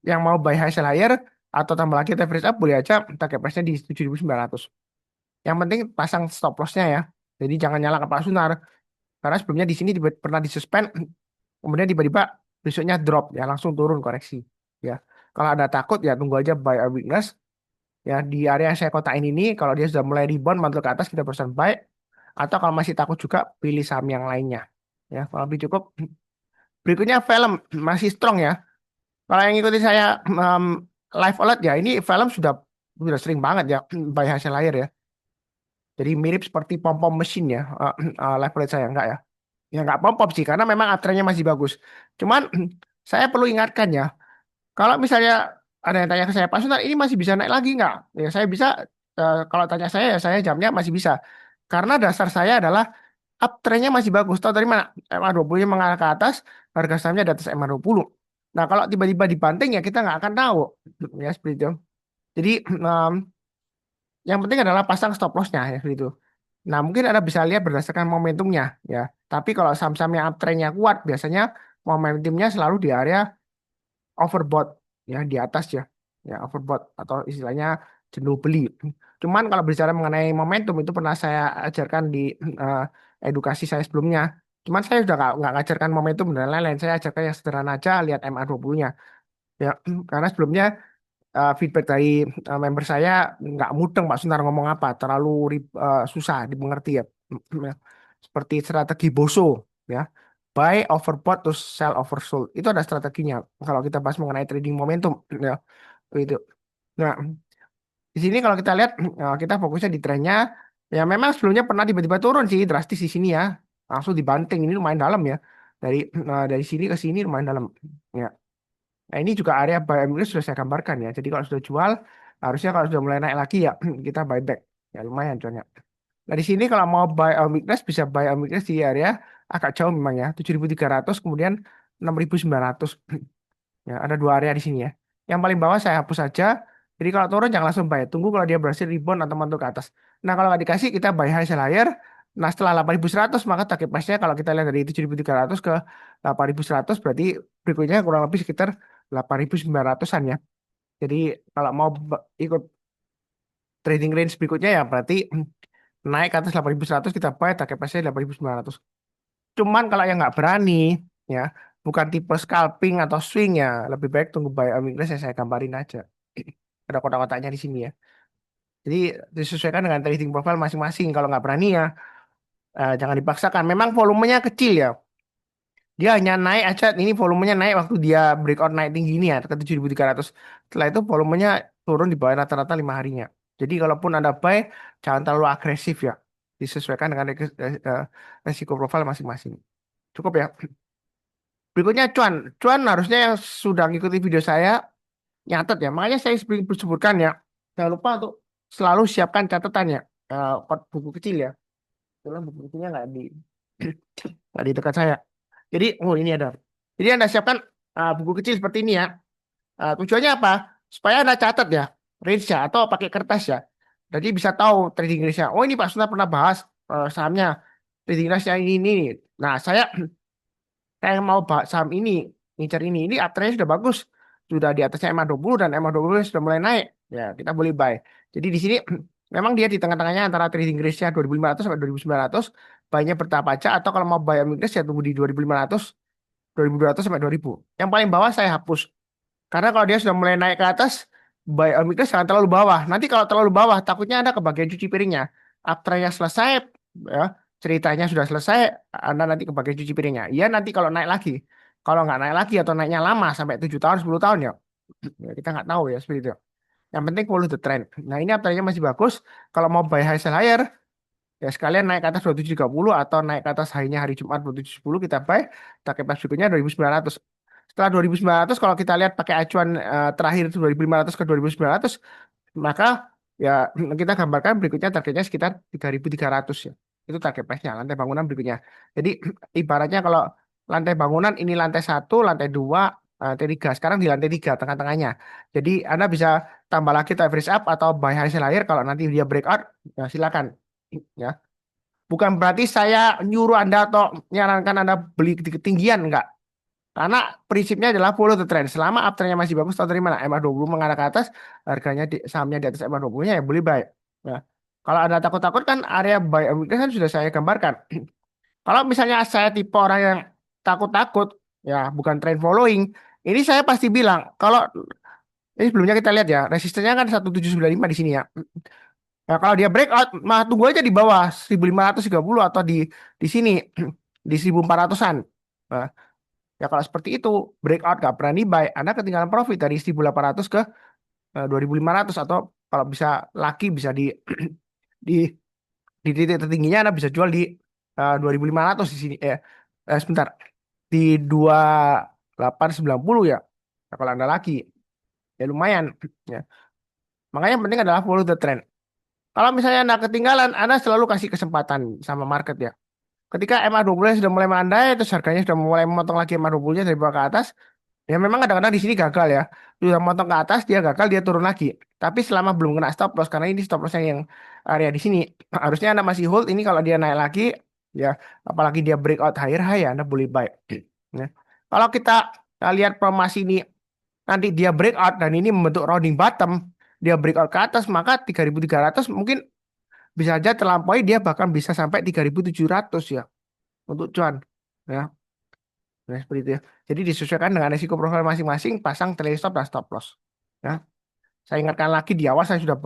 yang mau buy high sell higher atau tambah lagi average up boleh aja target price-nya di 7.900. Yang penting pasang stop loss-nya ya. Jadi jangan nyalakan Pak Sunar. Karena sebelumnya di sini pernah disuspend, kemudian tiba-tiba besoknya drop ya, langsung turun koreksi. Ya, kalau ada takut ya tunggu aja buy or weakness. Ya di area yang saya kotain ini, kalau dia sudah mulai rebound mantul ke atas kita perusahaan buy. Atau kalau masih takut juga pilih saham yang lainnya. Ya, kalau lebih cukup. Berikutnya film masih strong ya. Kalau yang ikuti saya live OLED ya, ini film sudah sering banget ya buy hasil layar ya. Jadi mirip seperti pom-pom mesin ya, live OLED saya enggak ya. Ya nggak pom-pom sih, karena memang antrenya masih bagus. Cuman saya perlu ingatkan ya, kalau misalnya ada yang tanya ke saya, Pak Sunar, ini masih bisa naik lagi nggak? Ya saya bisa, kalau tanya saya ya saya jamnya masih bisa. Karena dasar saya adalah uptrendnya masih bagus. Tahu dari mana? MA20-nya mengarah ke atas, harga sahamnya di atas MA20. Nah kalau tiba-tiba dibanting ya kita nggak akan tahu. Ya seperti itu. Jadi yang penting adalah pasang stop loss-nya ya seperti itu. Nah, mungkin Anda bisa lihat berdasarkan momentumnya ya. Tapi kalau saham-saham yang uptrendnya kuat, biasanya momentumnya selalu di area overbought ya, di atas ya. Ya, overbought atau istilahnya jenuh beli. Cuman kalau bicara mengenai momentum itu pernah saya ajarkan di eh, edukasi saya sebelumnya. Cuman saya sudah nggak ngajarkan momentum dan lain-lain. Saya ajarkan yang sederhana aja, lihat MA20-nya. Ya, karena sebelumnya feedback dari member saya nggak mudeng Pak Sunar ngomong apa, terlalu susah dimengerti ya. Ya. Seperti strategi Boso ya. Buy overbought terus sell oversold. Itu ada strateginya kalau kita bahas mengenai trading momentum ya. Itu. Nah, di sini kalau kita lihat kita fokusnya di trennya ya memang sebelumnya pernah tiba-tiba turun sih drastis di sini ya. Langsung dibanting ini lumayan dalam ya. Dari sini ke sini lumayan dalam. Ya. Nah, ini juga area buy and weakness sudah saya gambarkan ya. Jadi kalau sudah jual, harusnya kalau sudah mulai naik lagi ya kita buy back. Ya lumayan cuannya. Nah di sini kalau mau buy on weakness bisa buy on weakness di area agak jauh memang ya. 7.300 kemudian 6.900. Ya, ada dua area di sini ya. Yang paling bawah saya hapus saja. Jadi kalau turun jangan langsung buy. Tunggu kalau dia berhasil rebound atau mantul ke atas. Nah kalau nggak dikasih kita buy high sell higher. Nah setelah 8.100 maka target price-nya kalau kita lihat dari 7.300 ke 8.100 berarti berikutnya kurang lebih sekitar 8.900-an ya. Jadi kalau mau ikut trading range berikutnya ya berarti naik ke atas 8.100 kita buy target price-nya 8.900. Cuman kalau yang nggak berani ya bukan tipe scalping atau swing ya lebih baik tunggu buy on weakness yang saya gambarin aja. Ada kotak-kotaknya di sini ya. Jadi disesuaikan dengan trading profile masing-masing. Kalau nggak berani ya jangan dipaksakan. Memang volumenya kecil ya. Dia hanya naik aja, ini volumenya naik waktu dia breakout naik tinggi ini ya, ke 7.300. Setelah itu volumenya turun di bawah rata-rata 5 harinya. Jadi kalaupun Anda buy, jangan terlalu agresif ya. Disesuaikan dengan resiko profil masing-masing. Cukup ya. Berikutnya cuan. Cuan harusnya yang sudah ngikuti video saya, nyatet ya. Makanya saya sebutkan ya. Jangan lupa untuk selalu siapkan catatannya. Buku kecil ya. Itulah buku kecilnya nggak di dekat saya. Jadi, oh ini ada. Jadi Anda siapkan buku kecil seperti ini ya. Tujuannya apa? Supaya Anda catat ya, range-nya atau pakai kertas ya. Jadi bisa tahu trading range-nya. Oh ini Pak Sunda pernah bahas sahamnya trading range-nya ini. Nah saya mau bahas saham ini, ngincar ini uptrend sudah bagus. Sudah di atasnya MA20 dan MA20 sudah mulai naik. Ya, kita boleh buy. Jadi di sini memang dia di tengah-tengahnya antara trading range-nya 2.500 sampai 2.900. Buy-nya bertahap aja atau kalau mau buy on weakness ya tunggu di 2.500, 2.200 sampai 2.000. Yang paling bawah saya hapus. Karena kalau dia sudah mulai naik ke atas, buy on weakness jangan terlalu bawah. Nanti kalau terlalu bawah, takutnya Anda kebagian cuci piringnya. Uptrend-nya selesai, ya, ceritanya sudah selesai, Anda nanti kebagian cuci piringnya. Iya nanti kalau naik lagi. Kalau nggak naik lagi atau naiknya lama sampai 7 tahun, 10 tahun ya, ya kita nggak tahu ya seperti itu. Yang penting follow the trend. Nah ini uptrend-nya masih bagus. Kalau mau buy high sell higher, ya sekalian naik ke atas 2730 atau naik ke atas high-nya hari Jumat 2710 kita buy, target price berikutnya 2.900. Setelah 2.900 kalau kita lihat pakai acuan terakhir itu 2.500 ke 2.900 maka ya kita gambarkan berikutnya targetnya sekitar 3.300 ya. Itu target price-nya lantai bangunan berikutnya. Jadi ibaratnya kalau lantai bangunan ini lantai satu, lantai dua, lantai tiga. Sekarang di lantai tiga tengah-tengahnya. Jadi Anda bisa tambah lagi average up atau buy high sell higher kalau nanti dia breakout ya silakan ya. Bukan berarti saya nyuruh Anda atau nyarankan Anda beli di ketinggian, enggak. Karena prinsipnya adalah follow the trend. Selama uptrendnya masih bagus, tahu dari mana? MA20 mengarah ke atas, harganya sahamnya di atas MA20-nya ya boleh buy. Nah, kalau Anda takut-takut kan area buy and weakness kan sudah saya gambarkan. Kalau misalnya saya tipe orang yang takut-takut, ya bukan trend following, ini saya pasti bilang, kalau ini sebelumnya kita lihat ya, resistennya kan 1795 di sini ya. Nah, kalau dia breakout, mah tunggu aja di bawah 1530 atau di sini di 1400-an. Nah, ya kalau seperti itu, breakout gak berani buy, Anda ketinggalan profit dari 1800 ke 2500 atau kalau bisa laki bisa di di titik tertingginya Anda bisa jual di 2500 di sini sebentar di 2890 ya. Nah, kalau Anda laki ya lumayan ya. Makanya yang penting adalah follow the trend. Kalau misalnya Anda ketinggalan, Anda selalu kasih kesempatan sama market ya. Ketika MA20 sudah mulai melandai, terus harganya sudah mulai memotong lagi MA20-nya dari bawah ke atas, ya memang kadang-kadang di sini gagal ya. Sudah motong ke atas, dia gagal, dia turun lagi. Tapi selama belum kena stop loss, karena ini stop lossnya yang area di sini, harusnya Anda masih hold. Ini kalau dia naik lagi, ya apalagi dia breakout higher high ya, Anda boleh buy. Ya. Kalau kita lihat formasi ini, nanti dia breakout dan ini membentuk rounding bottom, dia breakout ke atas, maka 3300 mungkin bisa saja terlampaui, dia bahkan bisa sampai 3700 ya untuk cuan. Ya, nah, seperti itu ya. Jadi disesuaikan dengan risiko profil masing-masing, pasang trailing stop dan stop loss. Ya, saya ingatkan lagi di awal saya sudah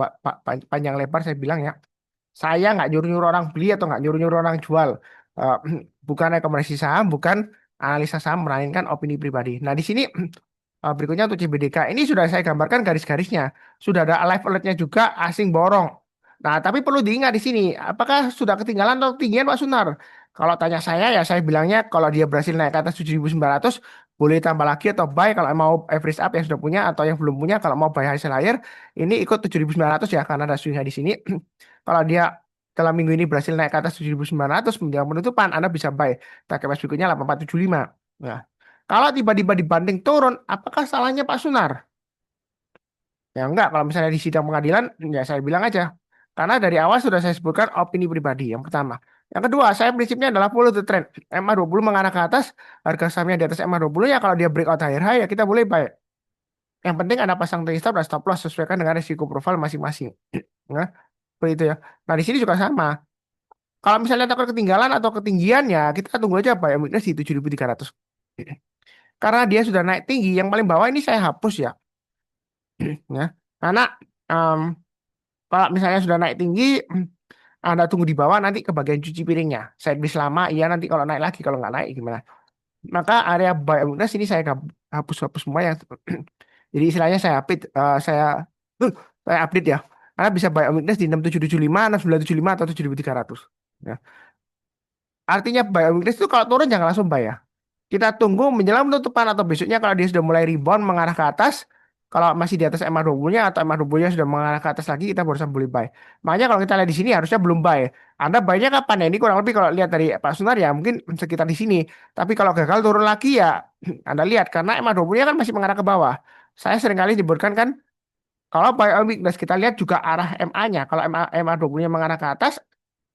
panjang lebar saya bilang ya, saya nggak nyuruh-nyuruh orang beli atau nggak nyuruh-nyuruh orang jual. Eh, bukan rekomendasi saham, bukan analisa saham, melainkan opini pribadi. Nah, di sini berikutnya untuk CBDK. Ini sudah saya gambarkan garis-garisnya. Sudah ada live alertnya juga asing borong. Nah, tapi perlu diingat di sini, apakah sudah ketinggalan atau ketinggian Pak Sunar? Kalau tanya saya ya saya bilangnya kalau dia berhasil naik ke atas 7.900 boleh tambah lagi atau buy kalau mau average up yang sudah punya atau yang belum punya kalau mau buy hasil higher ini ikut 7.900 ya karena ada swingnya di sini. Kalau dia dalam minggu ini berhasil naik ke atas 7.900 menjelang penutupan Anda bisa buy. Target price berikutnya 8475. Nah, kalau tiba-tiba dibanting turun, apakah salahnya Pak Sunar? Ya enggak, kalau misalnya di sidang pengadilan, ya saya bilang aja. Karena dari awal sudah saya sebutkan opini pribadi, yang pertama. Yang kedua, saya prinsipnya adalah follow the trend. MA20 mengarah ke atas, harga sahamnya di atas MA20, ya kalau dia breakout higher high, ya kita boleh buy. Yang penting Anda pasang trailing stop dan stop loss sesuaikan dengan risiko profil masing-masing. Nah, seperti itu ya. Nah, di sini juga sama. Kalau misalnya takut ketinggalan atau ketinggian, ya kita tunggu aja Pak, yang weakness di 7.300. Karena dia sudah naik tinggi, yang paling bawah ini saya hapus ya. Ya. Karena em, kalau misalnya sudah naik tinggi, Anda tunggu di bawah nanti ke bagian cuci piringnya. Sideways lama, iya nanti kalau naik lagi, kalau nggak naik gimana? Maka area buy and weakness ini saya hapus semua yang jadi istilahnya saya update, saya update ya. Karena bisa buy and weakness di 6775, 6975 atau 7300. Ya. Artinya buy and weakness itu kalau turun jangan langsung buy ya. Kita tunggu menjelang penutupan atau besoknya kalau dia sudah mulai rebound mengarah ke atas, kalau masih di atas MA20-nya atau MA20-nya sudah mengarah ke atas lagi, kita barusan boleh buy. Makanya kalau kita lihat di sini harusnya belum buy. Anda buy-nya kapan ya? Ini kurang lebih kalau lihat dari Pak Sunar ya mungkin sekitar di sini. Tapi kalau gagal turun lagi ya Anda lihat karena MA20-nya kan masih mengarah ke bawah. Saya seringkali sebutkan kan kalau buy on weakness kita lihat juga arah MA-nya. Kalau MA20-nya mengarah ke atas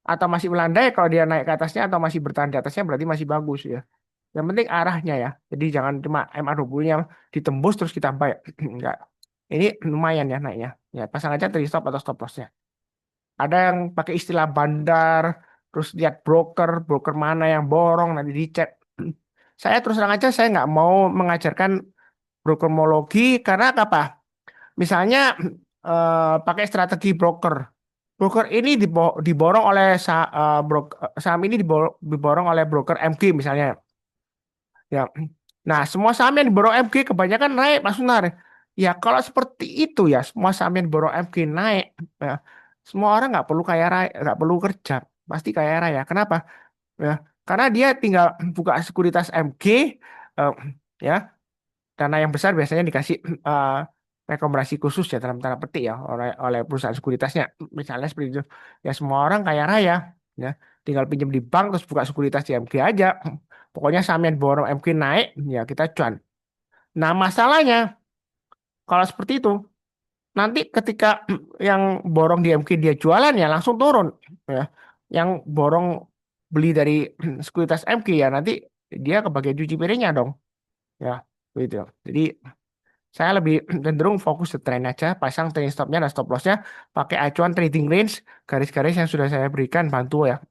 atau masih melandai, kalau dia naik ke atasnya atau masih bertahan di atasnya berarti masih bagus ya. Yang penting arahnya ya. Jadi jangan cuma MA20-nya ditembus terus kita buy. Enggak. Ini lumayan ya naiknya. Ya, pasang aja trade stop atau stop loss-nya. Ada yang pakai istilah bandar, terus lihat broker, broker mana yang borong, nanti dicek. Saya terus terang aja, saya nggak mau mengajarkan brokermologi karena apa? Misalnya pakai strategi broker. Broker ini diborong oleh saham ini diborong oleh broker MG misalnya. Ya. Nah, semua saham yang diborong MG kebanyakan naik, Mas Sunar. Ya, kalau seperti itu ya, semua saham yang diborong MG naik. Ya, semua orang nggak perlu kaya raya, nggak perlu kerja, pasti kaya raya. Kenapa? Ya, karena dia tinggal buka sekuritas MG, eh, ya, dana yang besar biasanya dikasih rekomendasi khusus ya dalam tanda petik ya oleh perusahaan sekuritasnya. Misalnya seperti itu. Ya, semua orang kaya raya, ya, tinggal pinjam di bank terus buka sekuritas di MG aja. Pokoknya saham yang borong MG naik, ya kita cuan. Nah, masalahnya kalau seperti itu, nanti ketika yang borong di MG dia jualan ya langsung turun. Ya. Yang borong beli dari sekuritas MG ya nanti dia ke bagian cuci piringnya dong. ya begitu. Jadi saya lebih cenderung fokus ke tren aja, pasang trailing stopnya dan stop lossnya pakai acuan trading range, garis-garis yang sudah saya berikan bantu ya.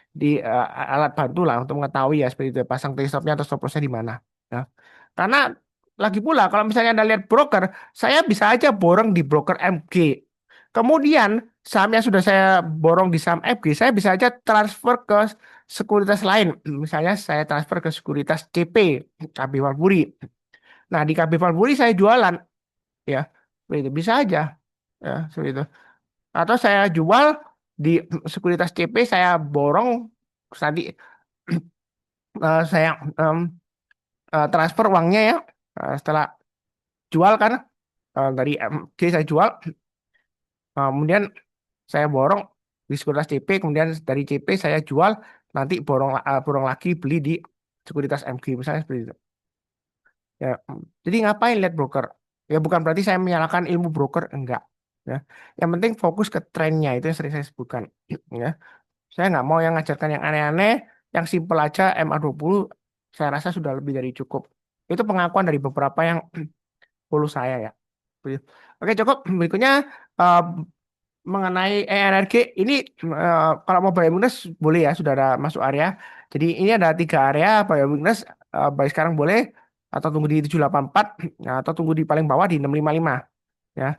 Di alat bantu lah untuk mengetahui ya seperti itu, pasang trailing stopnya atau stop lossnya di mana. Ya. Karena lagi pula kalau misalnya Anda lihat broker, saya bisa aja borong di broker MG. Kemudian saham yang sudah saya borong di saham MG, saya bisa aja transfer ke sekuritas lain. Misalnya saya transfer ke sekuritas CP, KB Walburi. Nah, di KB Valburi saya jualan, ya, seperti itu bisa aja, ya, seperti itu. Atau saya jual di sekuritas CP, saya borong, terus nanti saya transfer uangnya ya, setelah jual kan, dari MG saya jual, kemudian saya borong di sekuritas CP, kemudian dari CP saya jual, nanti borong lagi beli di sekuritas MG, misalnya seperti itu. Ya, jadi ngapain lihat broker? Ya bukan berarti saya menyalahkan ilmu broker, enggak. Ya, yang penting fokus ke trennya itu yang sering saya sebutkan. Ya, saya nggak mau yang ngajarkan yang aneh-aneh, yang simple aja MA20, saya rasa sudah lebih dari cukup. Itu pengakuan dari beberapa yang follow saya ya. Oke, cukup. Berikutnya eh, mengenai ENRG ini kalau mau buy weakness boleh ya, sudah ada masuk area. Jadi ini ada 3 area buy weakness, buy sekarang boleh atau tunggu di 784 atau tunggu di paling bawah di 655 ya.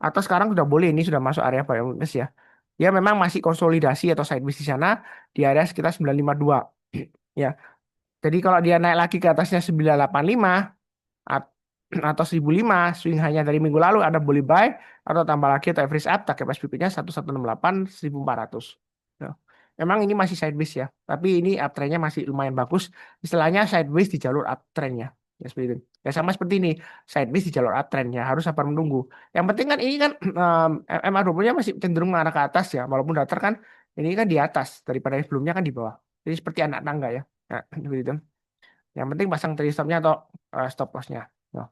Atau sekarang sudah boleh, ini sudah masuk area buy weakness ya. Dia memang masih konsolidasi atau sideways di sana di area sekitar 952 ya. Jadi kalau dia naik lagi ke atasnya 985 at- atau 1005 swing hanya dari minggu lalu ada boleh buy atau tambah lagi atau average up target price berikutnya 1168 1400 ya. Memang ini masih sideways ya, tapi ini uptrendnya masih lumayan bagus, istilahnya sideways di jalur uptrendnya ya, seperti itu ya, sama seperti ini, sideways di jalur uptrend ya, harus sabar menunggu. Yang penting kan ini kan MA20-nya masih cenderung mengarah ke atas ya, walaupun datar kan ini kan di atas daripada yang sebelumnya kan di bawah, jadi seperti anak tangga ya, nah, seperti itu. Yang penting pasang trade stopnya atau stop lossnya. Nah,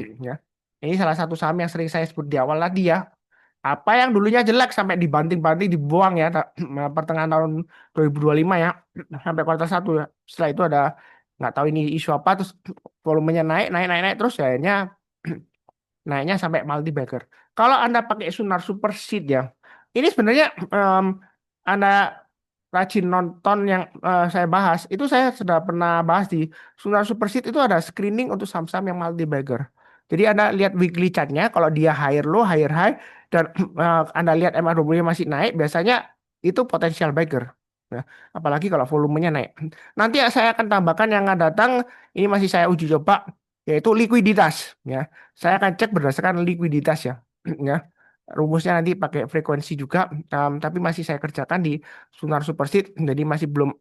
ya. Ini salah satu saham yang sering saya sebut di awal tadi ya. Apa yang dulunya jelek sampai dibanting-banting dibuang ya pertengahan tahun 2025 ya sampai kuartal 1 ya. Setelah itu ada nggak tahu ini isu apa, terus volumenya naik naik naik naik terus ya, akhirnya naiknya sampai multi bagger. Kalau Anda pakai Sunar Super Seed ya, ini sebenarnya Anda rajin nonton yang saya bahas, itu saya sudah pernah bahas di Sunar Super Seed, itu ada screening untuk saham-saham yang multi bagger. Jadi Anda lihat weekly chartnya, kalau dia higher low, higher high, dan Anda lihat MA20-nya masih naik, biasanya itu potensial bagger. Nah, apalagi kalau volumenya naik. Nanti saya akan tambahkan yang akan datang, ini masih saya uji coba, yaitu likuiditas. Ya, saya akan cek berdasarkan likuiditas ya. Ya, rumusnya nanti pakai frekuensi juga, tapi masih saya kerjakan di Sunar Superseed, jadi masih belum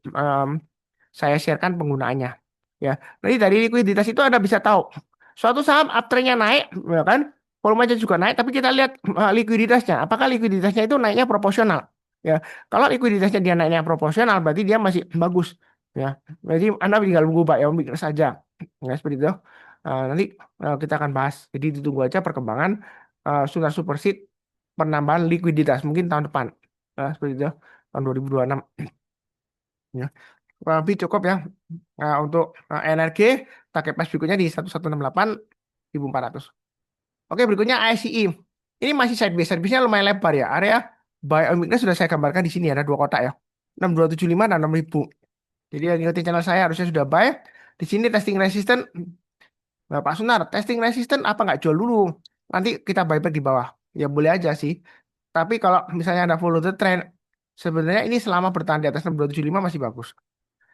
saya sharekan penggunaannya. Ya, nanti dari likuiditas itu Anda bisa tahu suatu saham uptrendnya naik, ya kan, volumenya juga naik, tapi kita lihat likuiditasnya, apakah likuiditasnya itu naiknya proporsional. Ya, kalau likuiditasnya dia naiknya proporsional, berarti dia masih bagus. Ya, jadi Anda tinggal menunggu Pak ya, mikir saja. Ya, seperti itu. Nanti kita akan bahas. Jadi ditunggu aja perkembangan Sunar Superseed penambahan likuiditas mungkin tahun depan. Seperti itu, tahun 2026. Ya. Kurang lebih cukup ya. Untuk energi, target price berikutnya di 1168 1400. Oke, berikutnya ICE. Ini masih sideways. Sideways-nya lumayan lebar ya. Area buy on weakness sudah saya gambarkan di sini, ada 2 kotak ya. 6275 dan 6000. Jadi yang ngikutin channel saya harusnya sudah buy. Di sini testing resistance. Nah, Pak Sunar, testing resistance apa nggak jual dulu? Nanti kita buy back di bawah. Ya boleh aja sih. Tapi kalau misalnya ada follow the trend, sebenarnya ini selama bertahan di atas 6275 masih bagus.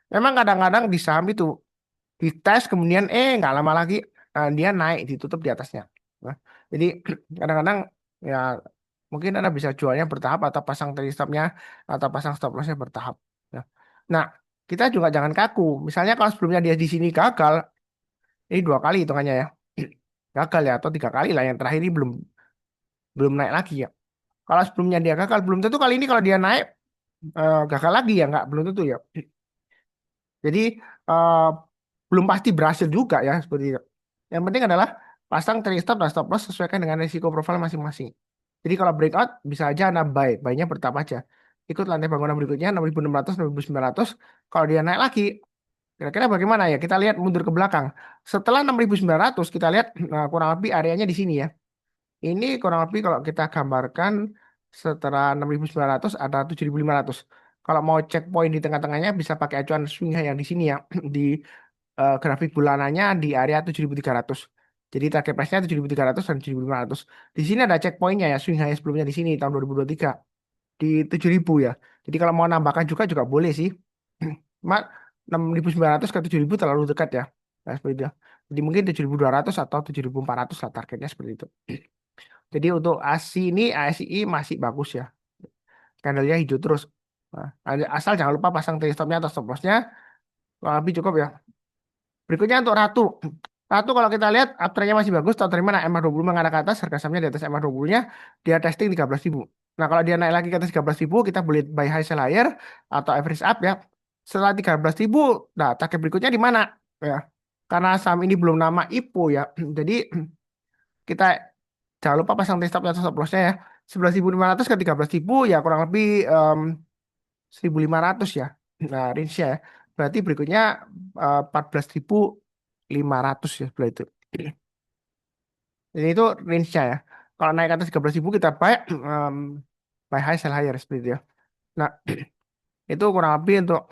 Memang kadang-kadang di saham itu dites kemudian nggak lama lagi dia naik ditutup di atasnya. Nah, jadi kadang-kadang ya mungkin Anda bisa jualnya bertahap atau pasang trade stopnya atau pasang stop lossnya bertahap. Ya. Nah, kita juga jangan kaku. Misalnya kalau sebelumnya dia di sini gagal, ini 2 kali hitungannya ya. Gagal ya, atau 3 kali lah. Yang terakhir ini belum belum naik lagi ya. Kalau sebelumnya dia gagal, belum tentu kali ini kalau dia naik gagal lagi ya, nggak belum tentu ya. Jadi eh, belum pasti berhasil juga ya seperti itu. Yang penting adalah pasang trade stop dan stop loss sesuaikan dengan risiko profil masing-masing. Jadi kalau breakout bisa aja Anda buy-nya bertahap aja. Ikut lantai bangunan berikutnya 6600, 6900. Kalau dia naik lagi, Kira-kira bagaimana ya? Kita lihat mundur ke belakang. Setelah 6.900 kita lihat kurang lebih areanya di sini ya. Ini kurang lebih kalau kita gambarkan setelah 6.900 ada 7.500. Kalau mau cek poin di tengah-tengahnya bisa pakai acuan swing high yang di sini ya. Di grafik bulanannya di area 7.300. Jadi target price-nya 7.300 dan 7.500. Di sini ada checkpointnya ya, swing high sebelumnya di sini tahun 2023 di 7.000 ya. Jadi kalau mau nambahkan juga boleh sih. Cuma 6.900 ke 7.000 terlalu dekat ya. Nah, seperti itu. Jadi mungkin 7.200 atau 7.400 lah targetnya seperti itu. Jadi untuk ASI ini ASI masih bagus ya. Candlenya hijau terus. Nah, asal jangan lupa pasang trade stopnya atau stop lossnya. Lebih cukup ya. Berikutnya untuk Ratu. Ratu kalau kita lihat uptrendnya masih bagus. Tahu dari mana? MA20 mengarah ke atas. Harga sahamnya di atas MA20-nya. Dia testing 13.000. Nah kalau dia naik lagi ke atas 13.000, kita boleh buy high sell higher atau average up ya. Setelah 13.000, nah target berikutnya di mana? Ya. Karena saham ini belum nama IPO ya. Jadi kita jangan lupa pasang stop atau stop loss-nya ya. 11.500 ke 13.000 ya kurang lebih 1.500 ya. Nah, range-nya ya. Berarti berikutnya 14.500 ya sebelah itu. Jadi itu range-nya ya. Kalau naik ke atas 13.000 kita buy buy high sell higher seperti itu ya. Nah, itu kurang lebih untuk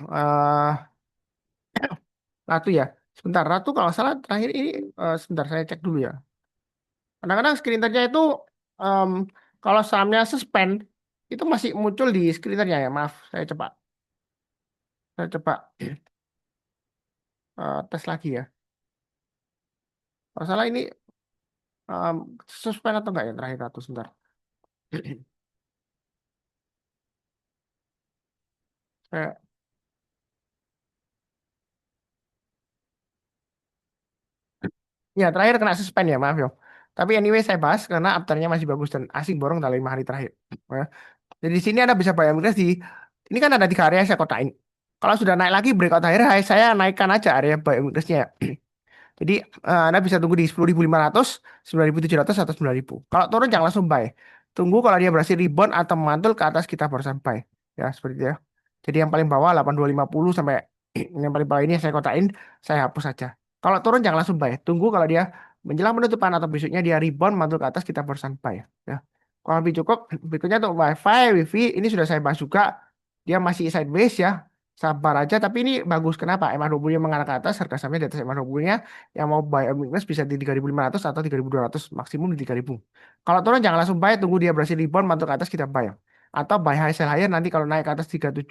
Ratu ya. Sebentar, Ratu kalau salah terakhir ini sebentar saya cek dulu ya. Kadang-kadang screen tag-nya itu em, kalau sahamnya suspend itu masih muncul di screen tag-nya ya. Maaf, saya coba tes lagi ya. Kalau salah ini em, suspend atau enggak ya terakhir Ratu sebentar. Saya, ya terakhir kena suspend ya maaf ya. Tapi anyway saya bahas karena afternya masih bagus dan asing borong dalam 5 hari terakhir. Ya. Jadi di sini Anda bisa bayar di ini kan ada 3 area saya kotain. Kalau sudah naik lagi breakout area saya naikkan aja area buy nya. Jadi Anda bisa tunggu di 10.500, 9.700 atau 9.000. Kalau turun jangan langsung buy. Tunggu kalau dia berhasil rebound atau mantul ke atas kita baru sampai. Ya, seperti itu ya. Jadi yang paling bawah 8250 sampai yang paling bawah ini saya kotain, saya hapus saja. Kalau turun jangan langsung buy. Tunggu kalau dia menjelang penutupan atau besoknya dia rebound mantul ke atas kita baru sampai. Ya. Kalau lebih cukup, berikutnya untuk WiFi ini sudah saya bahas juga. Dia masih sideways ya. Sabar aja, tapi ini bagus. Kenapa? MA20 mengarah ke atas, harga sahamnya di atas MA20-nya. Yang mau buy weakness bisa di 3.500 atau 3.200 maksimum di 3.000. Kalau turun jangan langsung buy, tunggu dia berhasil rebound, mantul ke atas kita buy. Atau buy high sell higher nanti kalau naik ke atas 37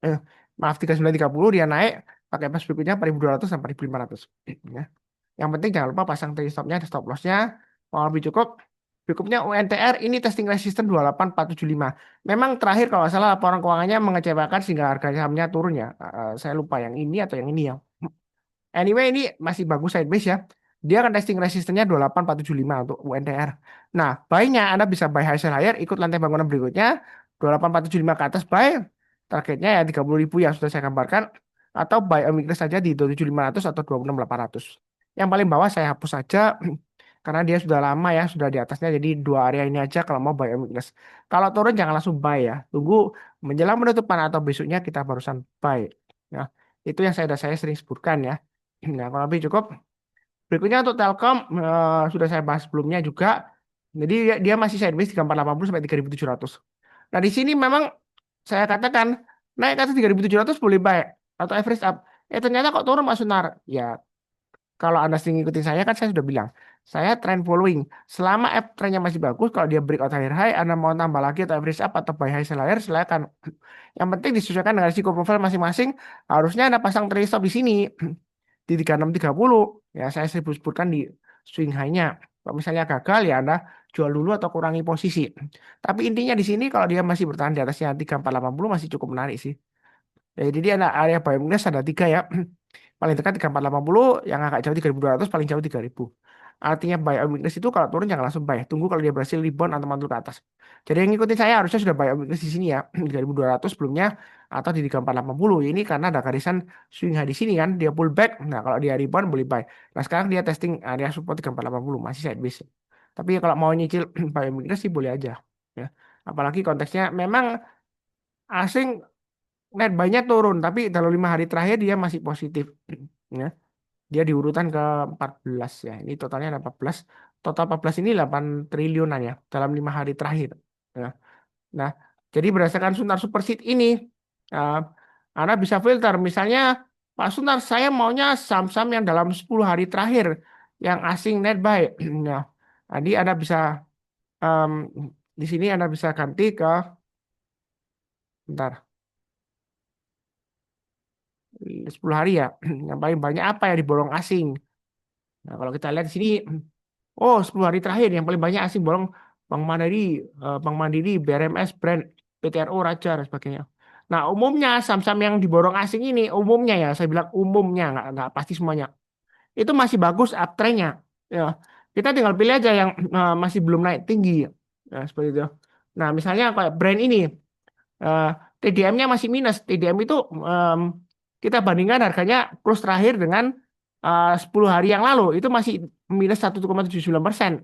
eh maaf 3930 dia naik pakai pas berikutnya 4.200 sampai 4.500. Ya. Yang penting jangan lupa pasang trade stopnya, stop lossnya. Kalau lebih cukup. Berikutnya UNTR ini testing resisten 28475. Memang terakhir kalau nggak salah laporan keuangannya mengecewakan sehingga harga sahamnya turun ya. Saya lupa yang ini atau yang ini ya. Anyway, ini masih bagus sideways ya. Dia akan testing resistennya 28475 untuk UNTR. Nah, buy-nya Anda bisa buy high sell higher, ikut lantai bangunan berikutnya. 28475 ke atas buy. Targetnya ya 30.000 yang sudah saya gambarkan. Atau buy on weakness saja di 27.500 atau 26.800. Yang paling bawah saya hapus saja. Karena dia sudah lama ya, sudah di atasnya. Jadi dua area ini aja kalau mau buy on weakness. Kalau turun jangan langsung buy ya. Tunggu menjelang penutupan atau besoknya kita barusan buy. Ya, itu yang saya sering sebutkan ya. Nah, kalau lebih cukup. Berikutnya untuk Telkom sudah saya bahas sebelumnya juga. Jadi dia masih sideways 3480 sampai 3.700. Nah, di sini memang saya katakan naik ke atas 3.700 boleh buy atau average up. Ternyata kok turun Mas Sunar. Ya, kalau Anda sering ngikutin saya kan saya sudah bilang, saya trend following. Selama app trennya masih bagus, kalau dia breakout higher high, Anda mau tambah lagi atau average up atau buy high sell higher, silakan. Yang penting disesuaikan dengan risiko profil masing-masing. Harusnya Anda pasang trade stop di sini di 3630 ya saya sebutkan di swing high-nya. Kalau misalnya gagal ya Anda jual dulu atau kurangi posisi. Tapi intinya di sini kalau dia masih bertahan di atasnya 3480 masih cukup menarik sih. Ya, jadi dia ada area buy weakness ada 3 ya. Paling dekat 3480, yang agak jauh 3.200, paling jauh 3.000. Artinya buy on weakness itu kalau turun jangan langsung buy. Tunggu kalau dia berhasil rebound atau mantul ke atas. Jadi yang ngikutin saya harusnya sudah buy on weakness di sini ya. 3.200 sebelumnya atau di 3480. Ini karena ada garisan swing high di sini kan. Dia pullback. Nah kalau dia rebound boleh buy. Nah sekarang dia testing area support 3480. Masih sideways. Tapi kalau mau nyicil buy on weakness sih boleh aja. Ya. Apalagi konteksnya memang asing net buy-nya turun, tapi dalam 5 hari terakhir dia masih positif. Ya, dia di urutan ke 14 ya. Ini totalnya ada 14. Total 14 ini 8 triliunan ya dalam 5 hari terakhir. Ya. Nah, jadi berdasarkan Suntar Superseed ini, uh, Anda bisa filter. Misalnya, Pak Suntar, saya maunya saham-saham yang dalam 10 hari terakhir, yang asing net buy. Nah, jadi Anda bisa, um, di sini Anda bisa ganti ke, bentar, 10 hari ya. Yang paling banyak apa yang diborong asing. Nah, kalau kita lihat di sini, oh 10 hari terakhir yang paling banyak asing borong Bank Mandiri, BRMS, Brand, PTRO, Raja, dan sebagainya. Nah, umumnya saham-saham yang diborong asing ini, umumnya ya, saya bilang umumnya, nggak pasti semuanya. Itu masih bagus uptrendnya. Ya, kita tinggal pilih aja yang masih belum naik tinggi. Ya, seperti itu. Nah, misalnya kayak brand ini, eh, TDM-nya masih minus. TDM itu em, kita bandingkan harganya close terakhir dengan 10 hari yang lalu. Itu masih minus 1,79%.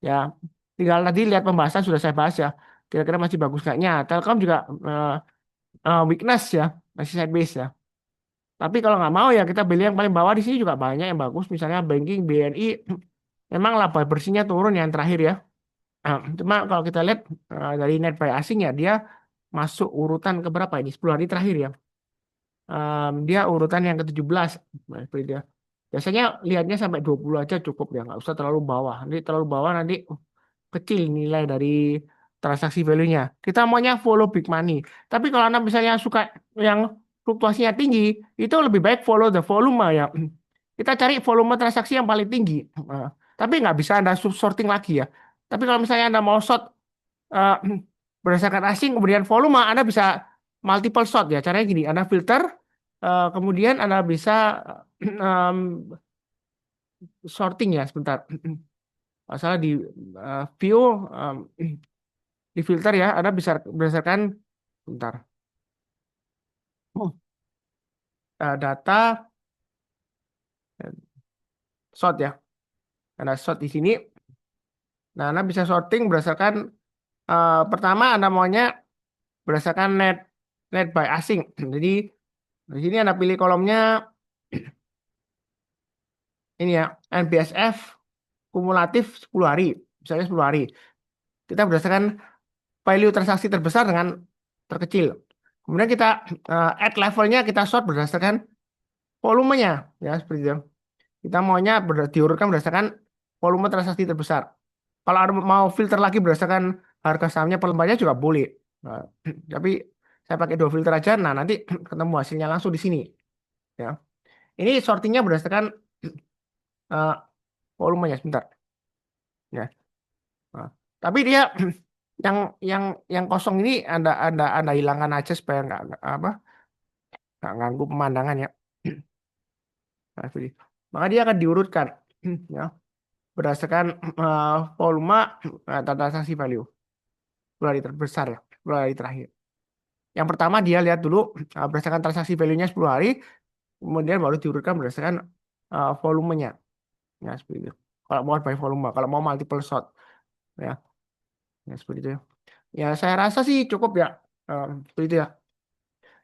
Ya, tinggal tadi lihat pembahasan sudah saya bahas ya. Kira-kira masih bagus nggaknya. Telkom juga weakness ya, masih sideways ya. Tapi kalau nggak mau ya kita beli yang paling bawah di sini juga banyak yang bagus. Misalnya banking, BNI, memang laba bersihnya turun yang terakhir ya. Cuma kalau kita lihat dari net buy asing ya, dia masuk urutan ke berapa ini? 10 hari terakhir ya. Dia urutan yang ke-17. Nah, seperti itu ya. Biasanya lihatnya sampai 20 aja cukup ya, nggak usah terlalu bawah. Nanti terlalu bawah nanti kecil nilai dari transaksi value-nya. Kita maunya follow big money. Tapi kalau Anda misalnya suka yang fluktuasinya tinggi, itu lebih baik follow the volume ya. Kita cari volume transaksi yang paling tinggi. Nah, tapi nggak bisa Anda sorting lagi ya. Tapi kalau misalnya Anda mau short eh, berdasarkan asing, kemudian volume, Anda bisa multiple short ya. Caranya gini, Anda filter, kemudian Anda bisa em, sorting ya sebentar. Masalah di view, em, di filter ya, Anda bisa berdasarkan, bentar, data short ya. Anda short di sini. Nah, Anda bisa sorting berdasarkan pertama Anda maunya berdasarkan net buy asing. Jadi di sini Anda pilih kolomnya ini ya, NBSF kumulatif 10 hari. Misalnya 10 hari. Kita berdasarkan value transaksi terbesar dengan terkecil. Kemudian kita add levelnya kita short berdasarkan volumenya ya seperti itu. Kita maunya diurutkan berdasarkan volume transaksi terbesar. Kalau ada mau filter lagi berdasarkan harga sahamnya per lembarnya juga boleh. Nah, tapi saya pakai 2 filter aja. Nah, nanti ketemu hasilnya langsung di sini. Ya. Ini sortingnya berdasarkan eh, volumenya sebentar. Ya. Nah, tapi dia yang yang yang kosong ini anda hilangkan aja supaya nggak ganggu pemandangan ya. Nah, seperti itu. Maka dia akan diurutkan ya berdasarkan volume transaksi value 10 hari terbesar ya 10 hari terakhir. Yang pertama dia lihat dulu berdasarkan transaksi value-nya 10 hari, kemudian baru diurutkan berdasarkan volumenya. Ya, seperti itu. Kalau mau by volume, kalau mau multiple shot, ya, ya seperti itu. Ya, saya rasa sih cukup ya, seperti itu ya.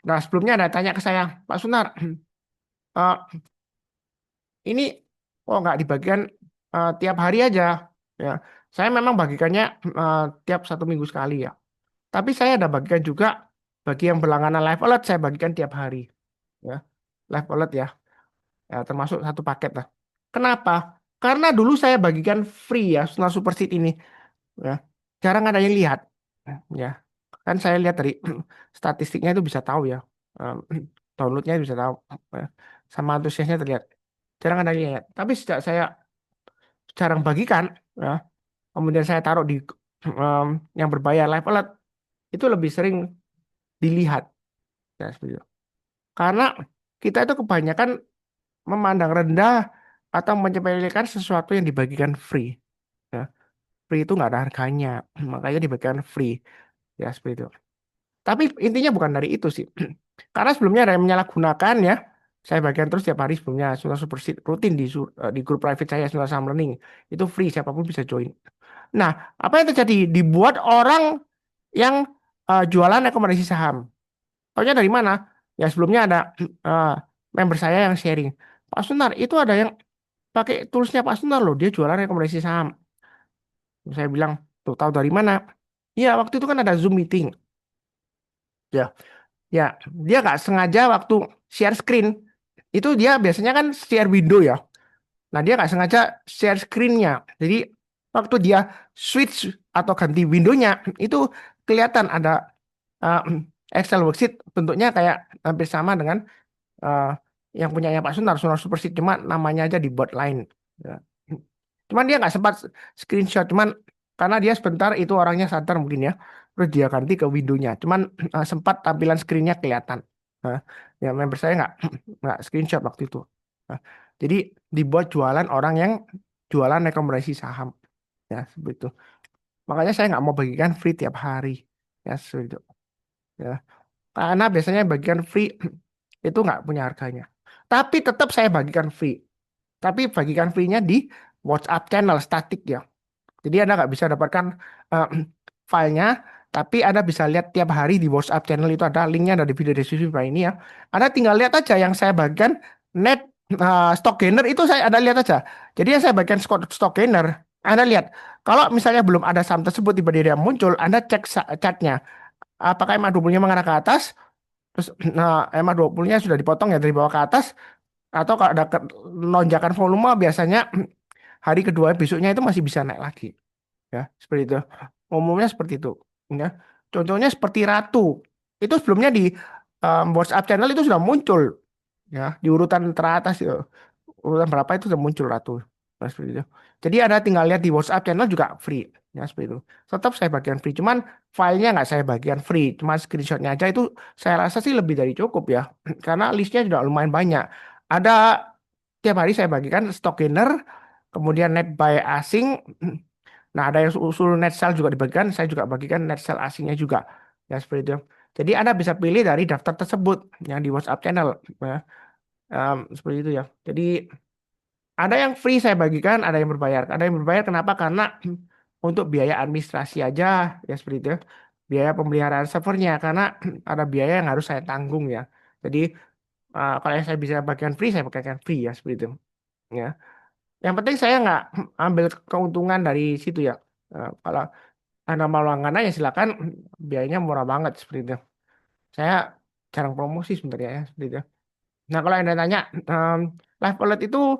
Nah, sebelumnya ada tanya ke saya, Pak Sunar, eh, ini kok nggak dibagikan tiap hari aja? Ya, saya memang bagikannya tiap 1 minggu sekali ya. Tapi saya ada bagikan juga bagi yang berlangganan live alert, saya bagikan tiap hari. Ya, live alert ya. Ya, termasuk satu paket lah. Kenapa? Karena dulu saya bagikan free ya, Sunar Superseed ini. Ya, jarang ada yang lihat. Ya, kan saya lihat dari statistiknya itu bisa tahu ya. Em, Downloadnya bisa tahu. Ya, sama antusiasnya terlihat. Jarang ada yang lihat. Tapi sejak saya jarang bagikan, ya, kemudian saya taruh di em, yang berbayar live alert, itu lebih sering dilihat. Ya, seperti itu. Karena kita itu kebanyakan memandang rendah atau menyepelekan sesuatu yang dibagikan free. Ya, free itu nggak ada harganya, makanya dibagikan free. Ya, seperti itu. Tapi intinya bukan dari itu sih. Karena sebelumnya ada yang menyalahgunakan ya. Saya bagian terus tiap hari sebelumnya sudah super rutin di grup private saya sudah Saham Learning. Itu free, siapapun bisa join. Nah, apa yang terjadi? Dibuat orang yang jualan rekomendasi saham. Taunya dari mana? Ya sebelumnya ada eh, member saya yang sharing. Pak Sunar, itu ada yang pakai toolsnya Pak Sunar loh. Dia jualan rekomendasi saham. Saya bilang, tuh tahu dari mana? Iya, waktu itu kan ada Zoom meeting. Ya, ya, dia nggak sengaja waktu share screen. Itu dia biasanya kan share window ya. Nah, dia nggak sengaja share screen-nya. Jadi, waktu dia switch atau ganti window-nya, itu kelihatan ada eh, Excel worksheet bentuknya kayak hampir sama dengan eh, yang punyanya Pak Sunar, Sunar Superseed, cuma namanya aja dibuat lain. Ya. Cuman dia nggak sempat screenshot, cuman karena dia sebentar itu orangnya sadar mungkin ya, terus dia ganti ke window-nya. Cuman sempat tampilan screen-nya kelihatan. Nah, ya member saya nggak screenshot waktu itu. Nah, jadi dibuat jualan orang yang jualan rekomendasi saham, ya seperti itu. Makanya saya nggak mau bagikan free tiap hari, ya seperti itu. Ya. Karena biasanya bagikan free itu nggak punya harganya. Tapi tetap saya bagikan free. Tapi bagikan free-nya di WhatsApp channel statik ya. Jadi Anda nggak bisa dapatkan eh, filenya, tapi Anda bisa lihat tiap hari di WhatsApp channel itu ada linknya dari video deskripsi bawah ini ya. Anda tinggal lihat aja yang saya bagikan net stock gainer itu saya Anda lihat aja. Jadi yang saya bagikan stock gainer, Anda lihat. Kalau misalnya belum ada saham tersebut tiba-tiba muncul, Anda cek chartnya. Apakah MA20-nya mengarah ke atas? Terus MA20-nya sudah dipotong ya dari bawah ke atas, atau kalau ada lonjakan volume biasanya hari kedua besoknya itu masih bisa naik lagi, ya seperti itu. Umumnya seperti itu, ya. Contohnya seperti Ratu itu sebelumnya di WhatsApp channel itu sudah muncul, ya di urutan teratas ya. Urutan berapa itu sudah muncul Ratu. Nah, seperti itu. Jadi Anda tinggal lihat di WhatsApp channel juga free, ya seperti itu. Tetap saya bagian free, cuman filenya nggak saya bagian free, cuma screenshotnya aja itu saya rasa sih lebih dari cukup ya, karena listnya juga lumayan banyak. Ada tiap hari saya bagikan stock gainer, kemudian net buy asing. Nah, ada yang usul net sell juga dibagikan, saya juga bagikan net sell asingnya juga. Ya, seperti itu. Jadi Anda bisa pilih dari daftar tersebut yang di WhatsApp channel. Ya. Seperti itu ya. Jadi ada yang free saya bagikan, ada yang berbayar. Ada yang berbayar kenapa? Karena untuk biaya administrasi aja, ya seperti itu. Biaya pemeliharaan servernya, karena ada biaya yang harus saya tanggung ya. Jadi kalau yang saya bisa bagikan free, saya bagikan free ya, seperti itu. Ya. Yang penting saya nggak ambil keuntungan dari situ ya. Kalau Anda mau langganan ya silakan, biayanya murah banget seperti itu. Saya jarang promosi sebenarnya ya seperti itu. Nah kalau Anda tanya live wallet itu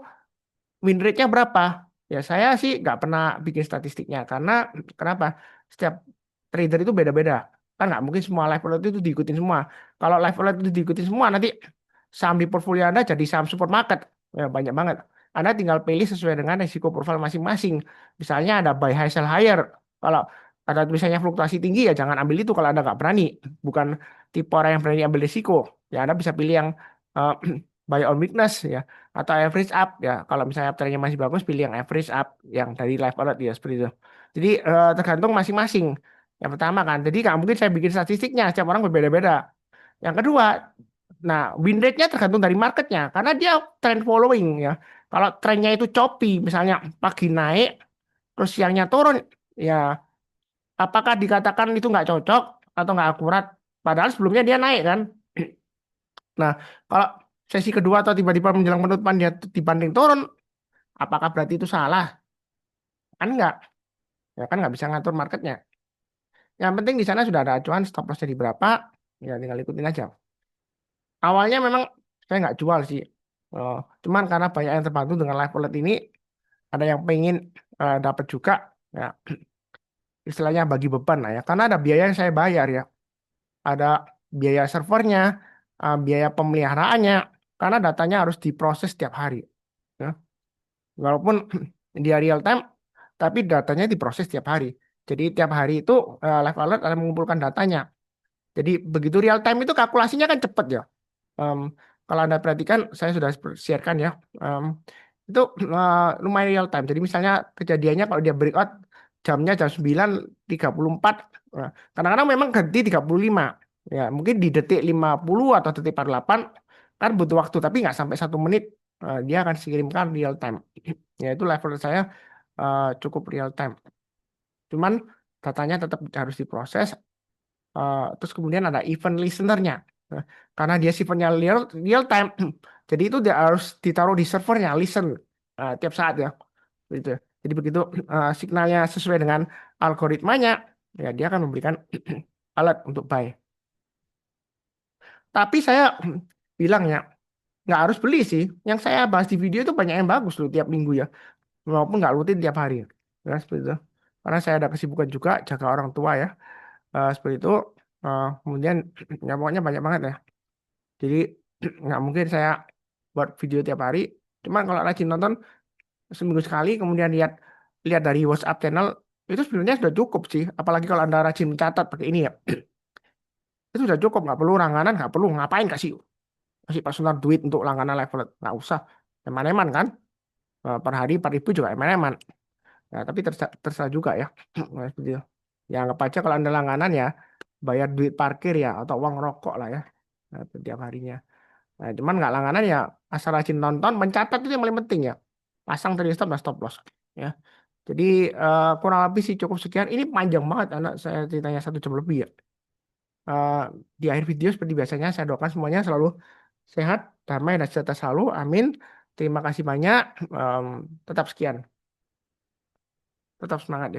win rate-nya berapa? Ya saya sih nggak pernah bikin statistiknya karena kenapa? Setiap trader itu beda-beda. Kan nggak mungkin semua live wallet itu diikutin semua. Kalau live wallet itu diikutin semua nanti saham di portfolio Anda jadi saham supermarket. Ya, banyak banget. Anda tinggal pilih sesuai dengan risiko profil masing-masing. Misalnya ada buy high sell higher. Kalau ada tulisannya fluktuasi tinggi ya jangan ambil itu kalau Anda nggak berani. Bukan tipe orang yang berani ambil risiko. Ya Anda bisa pilih yang eh, buy on weakness ya atau average up ya. Kalau misalnya trennya masih bagus pilih yang average up yang dari live wallet ya seperti itu. Jadi tergantung masing-masing. Yang pertama kan. Jadi nggak mungkin saya bikin statistiknya. Setiap orang berbeda-beda. Yang kedua, nah win rate-nya tergantung dari marketnya karena dia trend following ya. Kalau trennya itu choppy, misalnya pagi naik, terus siangnya turun, ya apakah dikatakan itu nggak cocok atau nggak akurat? Padahal sebelumnya dia naik kan. Nah, kalau sesi kedua atau tiba-tiba menjelang penutupan dia dibanding turun, apakah berarti itu salah? Kan nggak, ya kan nggak bisa ngatur marketnya. Yang penting di sana sudah ada acuan stop loss di berapa, ya tinggal ikutin aja. Awalnya memang saya nggak jual sih. Eh, Cuman karena banyak yang terbantu dengan live wallet ini, ada yang pengen dapat juga, ya istilahnya bagi beban lah ya. Karena ada biaya yang saya bayar ya. Ada biaya servernya, biaya pemeliharaannya, karena datanya harus diproses setiap hari. Ya. Walaupun dia real time, tapi datanya diproses tiap hari. Jadi tiap hari itu live alert akan mengumpulkan datanya. Jadi begitu real time itu kalkulasinya kan cepat ya. Em, Kalau Anda perhatikan, saya sudah sharekan ya. Em, itu lumayan real time. Jadi misalnya kejadiannya kalau dia breakout jamnya jam 9.34, kadang-kadang memang ganti 35. Ya, mungkin di detik 50 atau detik 48 kan butuh waktu, tapi nggak sampai 1 menit dia akan kirimkan real time. Ya itu level saya cukup real time. Cuman datanya tetap harus diproses. Terus kemudian ada event listenernya. Nah, karena dia sifatnya real time, jadi itu dia harus ditaruh di servernya, listen tiap saat ya, gitu. Jadi begitu signalnya sesuai dengan algoritmanya, ya dia akan memberikan alert untuk buy. Tapi saya bilang ya, nggak harus beli sih. Yang saya bahas di video itu banyak yang bagus loh tiap minggu ya, walaupun nggak rutin tiap hari. Ya, seperti itu. Karena saya ada kesibukan juga jaga orang tua ya. Seperti itu. Kemudian ya pokoknya banyak banget ya. Jadi nggak mungkin saya buat video tiap hari. Cuman kalau rajin nonton seminggu sekali, kemudian lihat lihat dari WhatsApp channel itu sebenarnya sudah cukup sih. Apalagi kalau Anda rajin mencatat pakai ini ya, itu sudah cukup. Nggak perlu langganan, nggak perlu ngapain kasih kasih personal duit untuk langganan level, nggak usah. Eman-eman kan. Per hari 4.000 juga eman-eman. Ya, tapi terserah juga ya. Nah, seperti itu. Ya anggap aja kalau Anda langganan ya bayar duit parkir ya atau uang rokok lah ya. Nah, tiap harinya. Nah, cuman nggak langganan ya asal rajin nonton, mencatat itu yang paling penting ya. Pasang tadi stop dan stop loss ya. Jadi kurang lebih sih cukup sekian. Ini panjang banget anak saya ceritanya 1 jam lebih ya. Eh, di akhir video seperti biasanya saya doakan semuanya selalu sehat, damai dan sejahtera selalu. Amin. Terima kasih banyak. Tetap sekian. Tetap semangat ya.